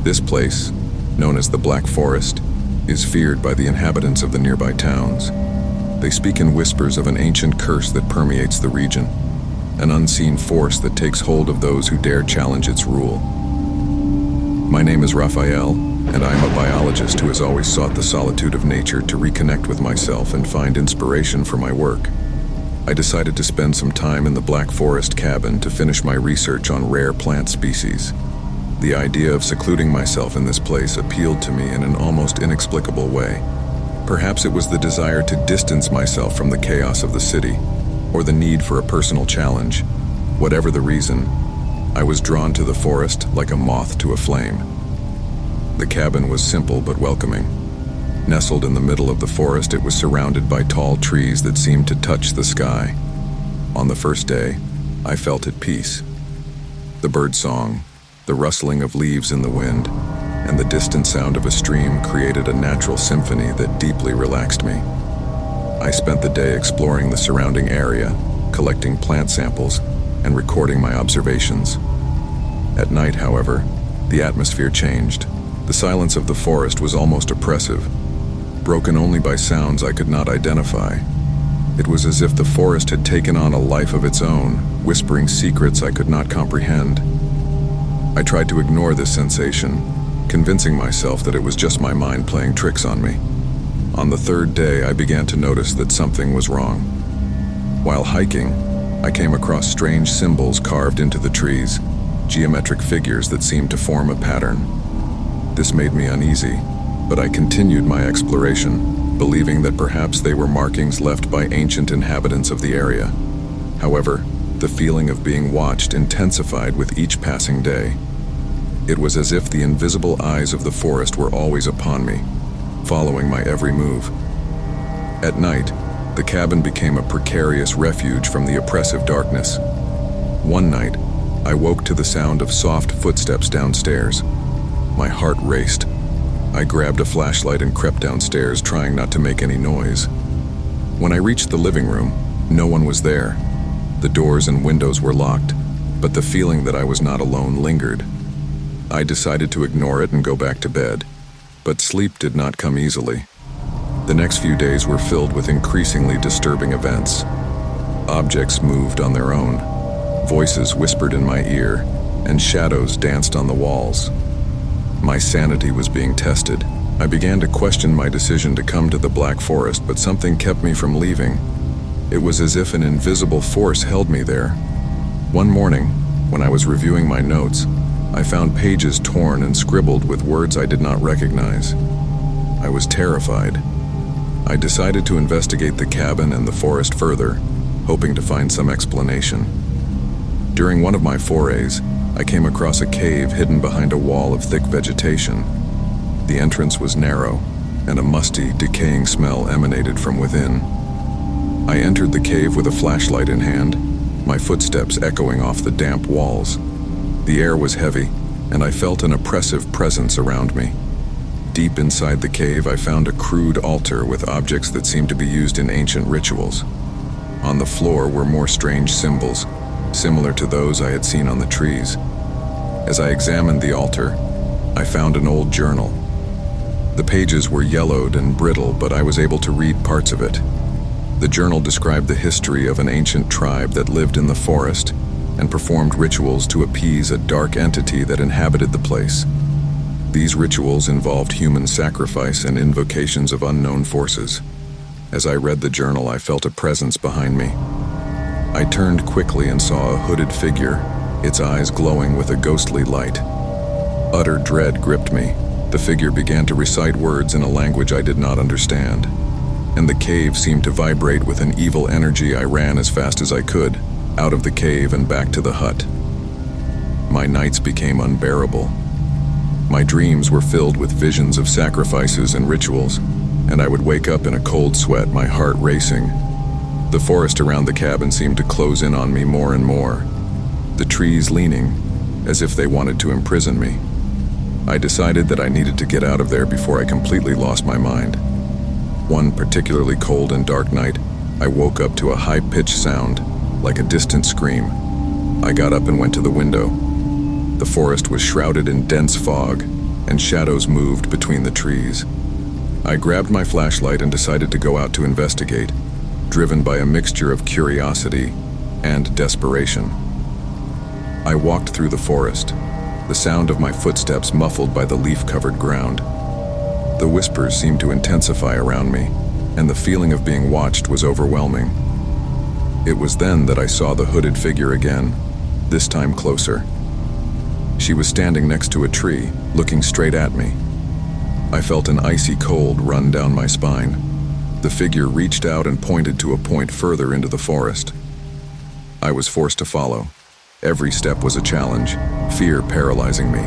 This place, known as the Black Forest, is feared by the inhabitants of the nearby towns. They speak in whispers of an ancient curse that permeates the region, an unseen force that takes hold of those who dare challenge its rule. My name is Raphael, and I am a biologist who has always sought the solitude of nature to reconnect with myself and find inspiration for my work. I decided to spend some time in the Black Forest cabin to finish my research on rare plant species. The idea of secluding myself in this place appealed to me in an almost inexplicable way. Perhaps it was the desire to distance myself from the chaos of the city, or the need for a personal challenge. Whatever the reason, I was drawn to the forest like a moth to a flame. The cabin was simple but welcoming. Nestled in the middle of the forest, it was surrounded by tall trees that seemed to touch the sky. On the first day, I felt at peace. The birdsong, the rustling of leaves in the wind, and the distant sound of a stream created a natural symphony that deeply relaxed me. I spent the day exploring the surrounding area, collecting plant samples, and recording my observations. At night, however, the atmosphere changed. The silence of the forest was almost oppressive, broken only by sounds I could not identify. It was as if the forest had taken on a life of its own, whispering secrets I could not comprehend. I tried to ignore this sensation, convincing myself that it was just my mind playing tricks on me. On the third day, I began to notice that something was wrong. While hiking, I came across strange symbols carved into the trees, geometric figures that seemed to form a pattern. This made me uneasy, but I continued my exploration, believing that perhaps they were markings left by ancient inhabitants of the area. However, the feeling of being watched intensified with each passing day. It was as if the invisible eyes of the forest were always upon me, following my every move. At night, the cabin became a precarious refuge from the oppressive darkness. One night, I woke to the sound of soft footsteps downstairs. My heart raced. I grabbed a flashlight and crept downstairs, trying not to make any noise. When I reached the living room, no one was there. The doors and windows were locked, but the feeling that I was not alone lingered. I decided to ignore it and go back to bed, but sleep did not come easily. The next few days were filled with increasingly disturbing events. Objects moved on their own, voices whispered in my ear, and shadows danced on the walls. My sanity was being tested. I began to question my decision to come to the Black Forest, but something kept me from leaving. It was as if an invisible force held me there. One morning, when I was reviewing my notes, I found pages torn and scribbled with words I did not recognize. I was terrified. I decided to investigate the cabin and the forest further, hoping to find some explanation. During one of my forays, I came across a cave hidden behind a wall of thick vegetation. The entrance was narrow, and a musty, decaying smell emanated from within. I entered the cave with a flashlight in hand, my footsteps echoing off the damp walls. The air was heavy, and I felt an oppressive presence around me. Deep inside the cave, I found a crude altar with objects that seemed to be used in ancient rituals. On the floor were more strange symbols, similar to those I had seen on the trees. As I examined the altar, I found an old journal. The pages were yellowed and brittle, but I was able to read parts of it. The journal described the history of an ancient tribe that lived in the forest and performed rituals to appease a dark entity that inhabited the place. These rituals involved human sacrifice and invocations of unknown forces. As I read the journal, I felt a presence behind me. I turned quickly and saw a hooded figure, its eyes glowing with a ghostly light. Utter dread gripped me. The figure began to recite words in a language I did not understand, and the cave seemed to vibrate with an evil energy. I ran as fast as I could, out of the cave and back to the hut. My nights became unbearable. My dreams were filled with visions of sacrifices and rituals, and I would wake up in a cold sweat, my heart racing. The forest around the cabin seemed to close in on me more and more, the trees leaning as if they wanted to imprison me. I decided that I needed to get out of there before I completely lost my mind. One particularly cold and dark night, I woke up to a high-pitched sound, like a distant scream. I got up and went to the window. The forest was shrouded in dense fog, and shadows moved between the trees. I grabbed my flashlight and decided to go out to investigate, driven by a mixture of curiosity and desperation. I walked through the forest, the sound of my footsteps muffled by the leaf-covered ground. The whispers seemed to intensify around me, and the feeling of being watched was overwhelming. It was then that I saw the hooded figure again, this time closer. She was standing next to a tree, looking straight at me. I felt an icy cold run down my spine. The figure reached out and pointed to a point further into the forest. I was forced to follow. Every step was a challenge, fear paralyzing me.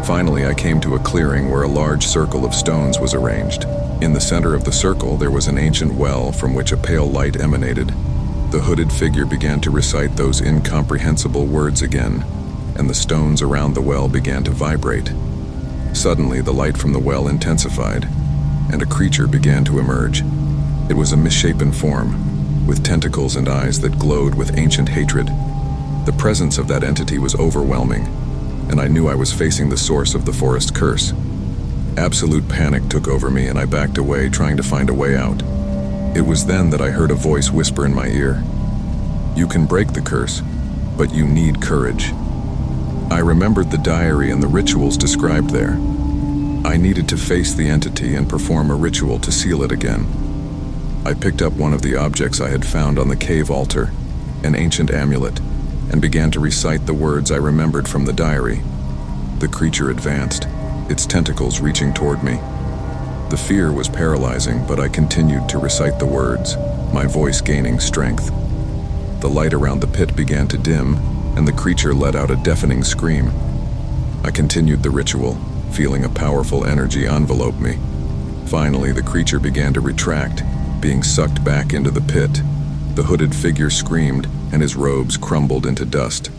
Finally, I came to a clearing where a large circle of stones was arranged. In the center of the circle, there was an ancient well from which a pale light emanated. The hooded figure began to recite those incomprehensible words again, and the stones around the well began to vibrate. Suddenly, the light from the well intensified, and a creature began to emerge. It was a misshapen form, with tentacles and eyes that glowed with ancient hatred. The presence of that entity was overwhelming, and I knew I was facing the source of the forest curse. Absolute panic took over me, and I backed away, trying to find a way out. It was then that I heard a voice whisper in my ear, "You can break the curse, but you need courage." I remembered the diary and the rituals described there. I needed to face the entity and perform a ritual to seal it again. I picked up one of the objects I had found on the cave altar an ancient amulet, and began to recite the words I remembered from the diary. The creature advanced, its tentacles reaching toward me. The fear was paralyzing, but I continued to recite the words, my voice gaining strength. The light around the pit began to dim, and the creature let out a deafening scream. I continued the ritual, feeling a powerful energy envelope me. Finally, the creature began to retract, being sucked back into the pit. The hooded figure screamed, and his robes crumbled into dust.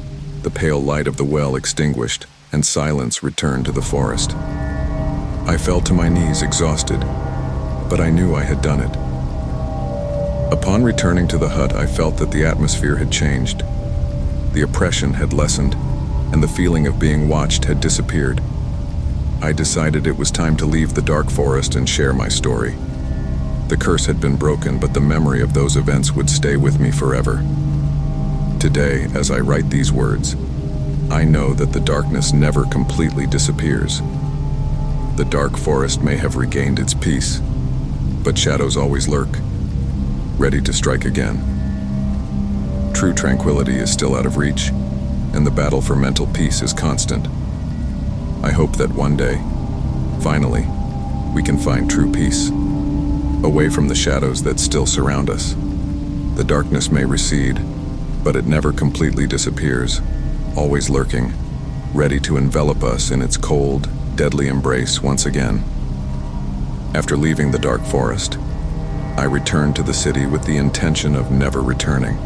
The pale light of the well extinguished, and silence returned to the forest. I fell to my knees exhausted, but I knew I had done it. Upon returning to the hut, I felt that the atmosphere had changed. The oppression had lessened, and the feeling of being watched had disappeared. I decided it was time to leave the dark forest and share my story. The curse had been broken, but the memory of those events would stay with me forever. Today, as I write these words, I know that the darkness never completely disappears. The dark forest may have regained its peace, but shadows always lurk, ready to strike again. True tranquility is still out of reach, and the battle for mental peace is constant. I hope that one day, finally, we can find true peace, away from the shadows that still surround us. The darkness may recede, but it never completely disappears, always lurking, ready to envelop us in its cold, deadly embrace once again. After leaving the dark forest, I returned to the city with the intention of never returning.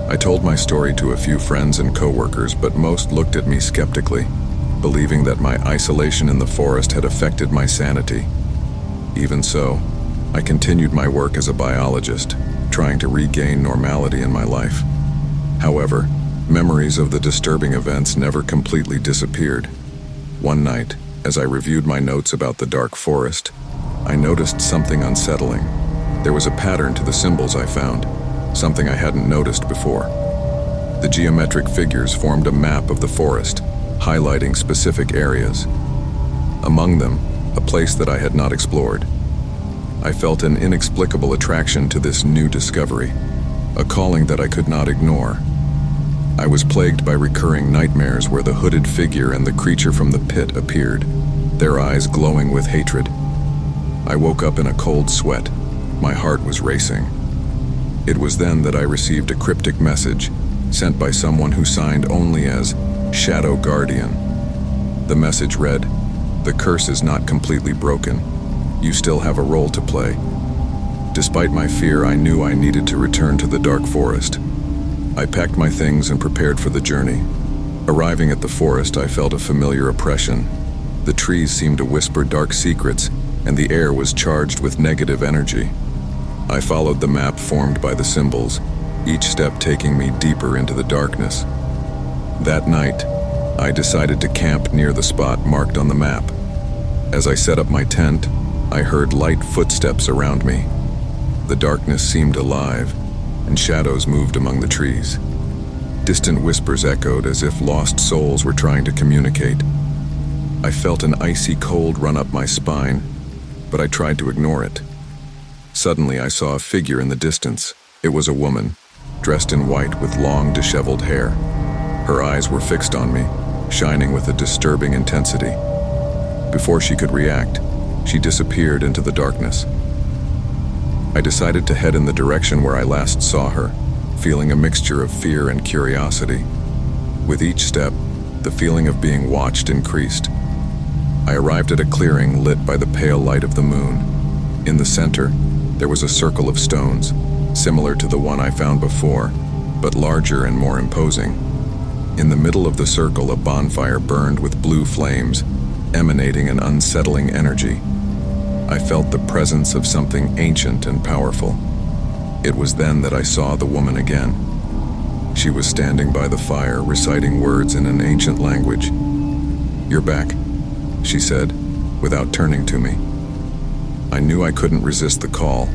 I told my story to a few friends and coworkers, but most looked at me skeptically, believing that my isolation in the forest had affected my sanity. Even so, I continued my work as a biologist, trying to regain normality in my life. However, memories of the disturbing events never completely disappeared. One night, as I reviewed my notes about the dark forest, I noticed something unsettling. There was a pattern to the symbols I found, something I hadn't noticed before. The geometric figures formed a map of the forest, highlighting specific areas. Among them, a place that I had not explored. I felt an inexplicable attraction to this new discovery, a calling that I could not ignore. I was plagued by recurring nightmares where the hooded figure and the creature from the pit appeared, their eyes glowing with hatred. I woke up in a cold sweat. My heart was racing. It was then that I received a cryptic message sent by someone who signed only as Shadow Guardian. The message read, "The curse is not completely broken. You still have a role to play." Despite my fear, I knew I needed to return to the dark forest. I packed my things and prepared for the journey. Arriving at the forest, I felt a familiar oppression. The trees seemed to whisper dark secrets, and the air was charged with negative energy. I followed the map formed by the symbols, each step taking me deeper into the darkness. That night, I decided to camp near the spot marked on the map. As I set up my tent, I heard light footsteps around me. The darkness seemed alive, and shadows moved among the trees. Distant whispers echoed as if lost souls were trying to communicate. I felt an icy cold run up my spine, but I tried to ignore it. Suddenly, I saw a figure in the distance. It was a woman, dressed in white with long, disheveled hair. Her eyes were fixed on me, shining with a disturbing intensity. Before she could react, she disappeared into the darkness. I decided to head in the direction where I last saw her, feeling a mixture of fear and curiosity. With each step, the feeling of being watched increased. I arrived at a clearing lit by the pale light of the moon. In the center, there was a circle of stones, similar to the one I found before, but larger and more imposing. In the middle of the circle, a bonfire burned with blue flames, emanating an unsettling energy. I felt the presence of something ancient and powerful. It was then that I saw the woman again. She was standing by the fire, reciting words in an ancient language. "You're back," she said, without turning to me. I knew I couldn't resist the call.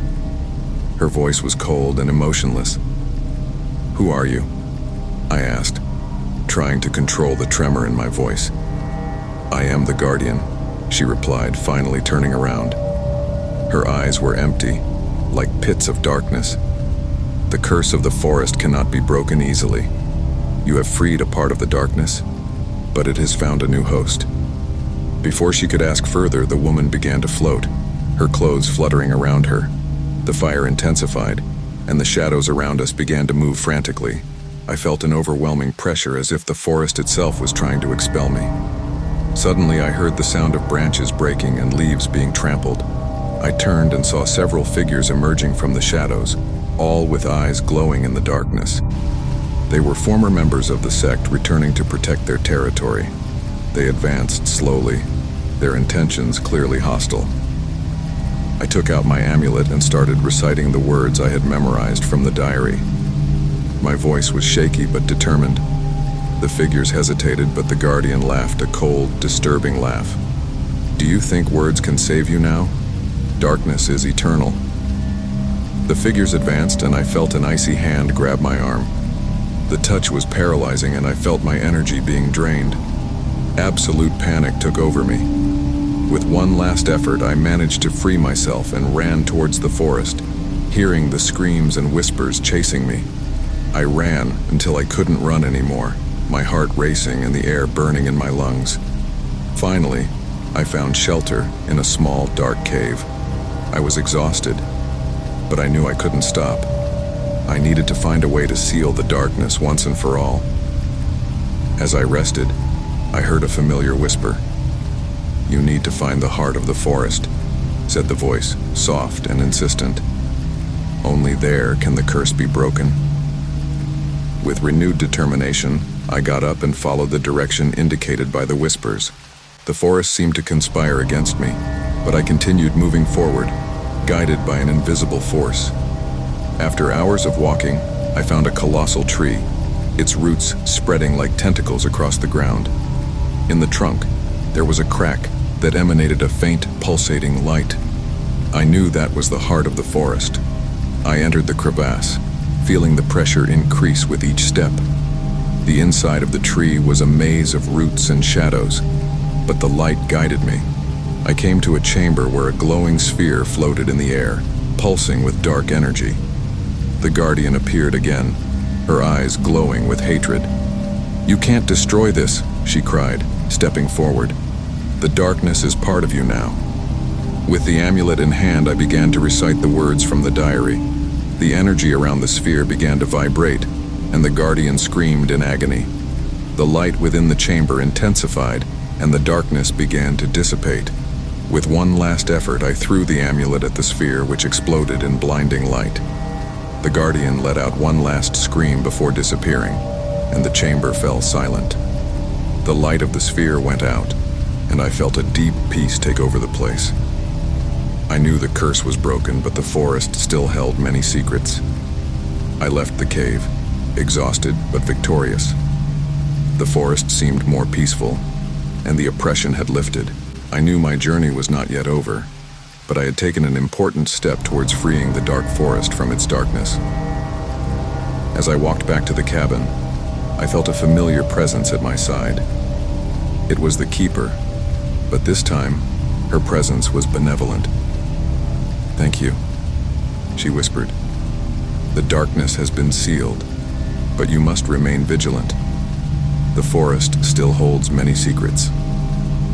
Her voice was cold and emotionless. "Who are you?" I asked, trying to control the tremor in my voice. "I am the Guardian," she replied, finally turning around. Her eyes were empty, like pits of darkness. The curse of the forest cannot be broken easily. You have freed a part of the darkness, but it has found a new host. Before she could ask further, the woman began to float, her clothes fluttering around her. The fire intensified, and the shadows around us began to move frantically. I felt an overwhelming pressure, as if the forest itself was trying to expel me. Suddenly, I heard the sound of branches breaking and leaves being trampled. I turned and saw several figures emerging from the shadows, all with eyes glowing in the darkness. They were former members of the sect returning to protect their territory. They advanced slowly, their intentions clearly hostile. I took out my amulet and started reciting the words I had memorized from the diary. My voice was shaky but determined. The figures hesitated, but the guardian laughed a cold, disturbing laugh. "Do you think words can save you now? Darkness is eternal." The figures advanced, and I felt an icy hand grab my arm. The touch was paralyzing, and I felt my energy being drained. Absolute panic took over me. With one last effort, I managed to free myself and ran towards the forest, hearing the screams and whispers chasing me. I ran until I couldn't run anymore, my heart racing and the air burning in my lungs. Finally, I found shelter in a small, dark cave. I was exhausted, but I knew I couldn't stop. I needed to find a way to seal the darkness once and for all. As I rested, I heard a familiar whisper. "You need to find the heart of the forest," said the voice, soft and insistent. "Only there can the curse be broken." With renewed determination, I got up and followed the direction indicated by the whispers. The forest seemed to conspire against me, but I continued moving forward, guided by an invisible force. After hours of walking, I found a colossal tree, its roots spreading like tentacles across the ground. In the trunk, there was a crack that emanated a faint, pulsating light. I knew that was the heart of the forest. I entered the crevasse, feeling the pressure increase with each step. The inside of the tree was a maze of roots and shadows, but the light guided me. I came to a chamber where a glowing sphere floated in the air, pulsing with dark energy. The guardian appeared again, her eyes glowing with hatred. "You can't destroy this," she cried, stepping forward. "The darkness is part of you now." With the amulet in hand, I began to recite the words from the diary. The energy around the sphere began to vibrate, and the guardian screamed in agony. The light within the chamber intensified, and the darkness began to dissipate. With one last effort, I threw the amulet at the sphere, which exploded in blinding light. The guardian let out one last scream before disappearing, and the chamber fell silent. The light of the sphere went out, and I felt a deep peace take over the place. I knew the curse was broken, but the forest still held many secrets. I left the cave, exhausted but victorious. The forest seemed more peaceful, and the oppression had lifted. I knew my journey was not yet over, but I had taken an important step towards freeing the dark forest from its darkness. As I walked back to the cabin, I felt a familiar presence at my side. It was the keeper, but this time, her presence was benevolent. "Thank you," she whispered. "The darkness has been sealed, but you must remain vigilant. The forest still holds many secrets."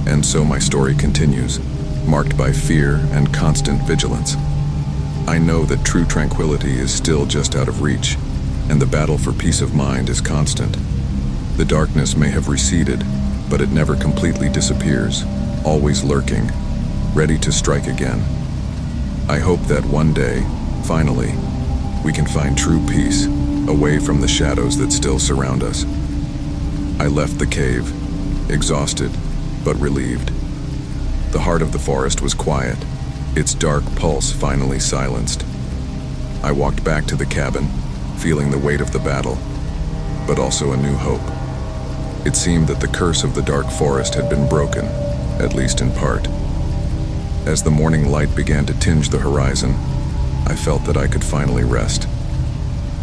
And so my story continues, marked by fear and constant vigilance. I know that true tranquility is still just out of reach, and the battle for peace of mind is constant. The darkness may have receded, but it never completely disappears, always lurking, ready to strike again. I hope that one day, finally, we can find true peace, away from the shadows that still surround us. I left the cave, exhausted, but relieved. The heart of the forest was quiet, its dark pulse finally silenced. I walked back to the cabin, feeling the weight of the battle, but also a new hope. It seemed that the curse of the dark forest had been broken, at least in part. As the morning light began to tinge the horizon, I felt that I could finally rest.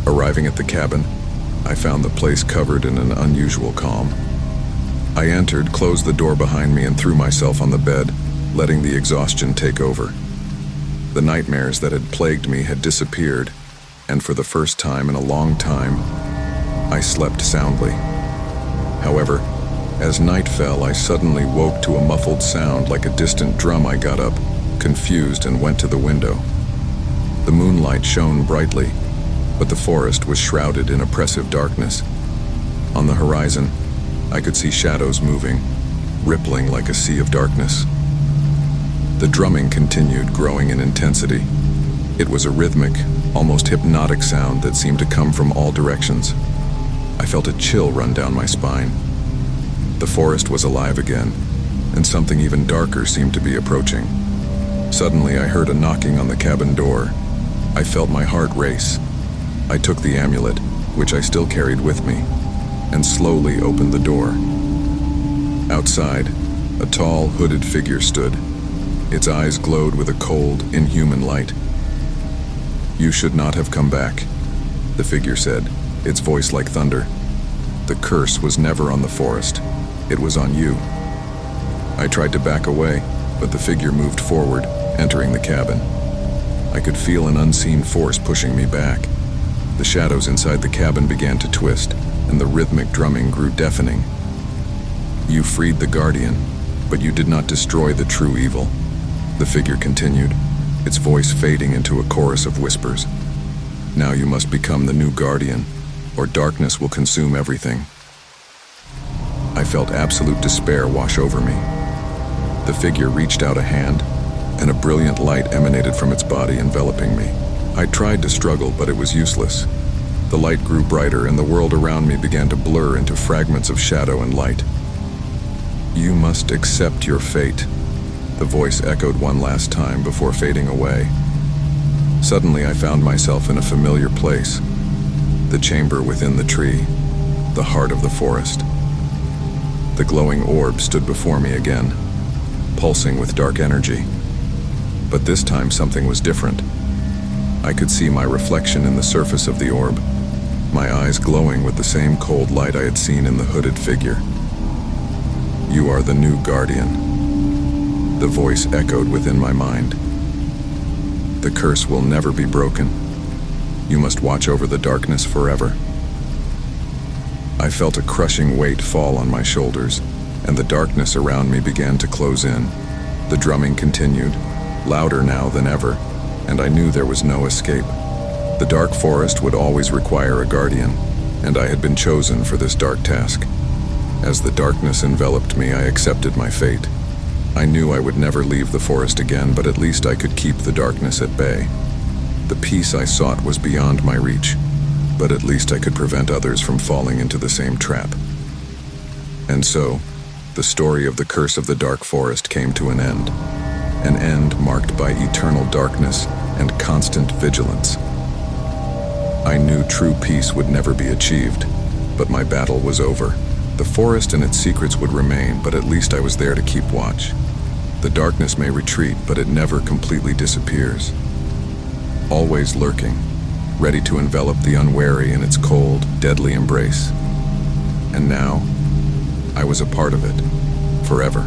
Arriving at the cabin, I found the place covered in an unusual calm. I entered, closed the door behind me, and threw myself on the bed, letting the exhaustion take over. The nightmares that had plagued me had disappeared, and for the first time in a long time, I slept soundly. However, as night fell, I suddenly woke to a muffled sound like a distant drum. I got up, confused, and went to the window. The moonlight shone brightly, but the forest was shrouded in oppressive darkness. On the horizon, I could see shadows moving, rippling like a sea of darkness. The drumming continued, growing in intensity. It was a rhythmic, almost hypnotic sound that seemed to come from all directions. I felt a chill run down my spine. The forest was alive again, and something even darker seemed to be approaching. Suddenly, I heard a knocking on the cabin door. I felt my heart race. I took the amulet, which I still carried with me, and slowly opened the door. Outside, a tall, hooded figure stood. Its eyes glowed with a cold, inhuman light. "You should not have come back," the figure said, its voice like thunder. "The curse was never on the forest. It was on you." I tried to back away, but the figure moved forward, entering the cabin. I could feel an unseen force pushing me back. The shadows inside the cabin began to twist, and the rhythmic drumming grew deafening. "You freed the guardian, but you did not destroy the true evil," the figure continued, its voice fading into a chorus of whispers. "Now you must become the new guardian, or darkness will consume everything." I felt absolute despair wash over me. The figure reached out a hand, and a brilliant light emanated from its body, enveloping me. I tried to struggle, but it was useless. The light grew brighter, and the world around me began to blur into fragments of shadow and light. "You must accept your fate," the voice echoed one last time before fading away. Suddenly, I found myself in a familiar place, the chamber within the tree, the heart of the forest. The glowing orb stood before me again, pulsing with dark energy. But this time something was different. I could see my reflection in the surface of the orb, my eyes glowing with the same cold light I had seen in the hooded figure. "You are the new guardian," the voice echoed within my mind. "The curse will never be broken. You must watch over the darkness forever." I felt a crushing weight fall on my shoulders, and the darkness around me began to close in. The drumming continued, louder now than ever, and I knew there was no escape. The dark forest would always require a guardian, and I had been chosen for this dark task. As the darkness enveloped me, I accepted my fate. I knew I would never leave the forest again, but at least I could keep the darkness at bay. The peace I sought was beyond my reach, but at least I could prevent others from falling into the same trap. And so, the story of the curse of the dark forest came to an end marked by eternal darkness and constant vigilance. I knew true peace would never be achieved, but my battle was over. The forest and its secrets would remain, but at least I was there to keep watch. The darkness may retreat, but it never completely disappears. Always lurking, ready to envelop the unwary in its cold, deadly embrace. And now, I was a part of it, forever.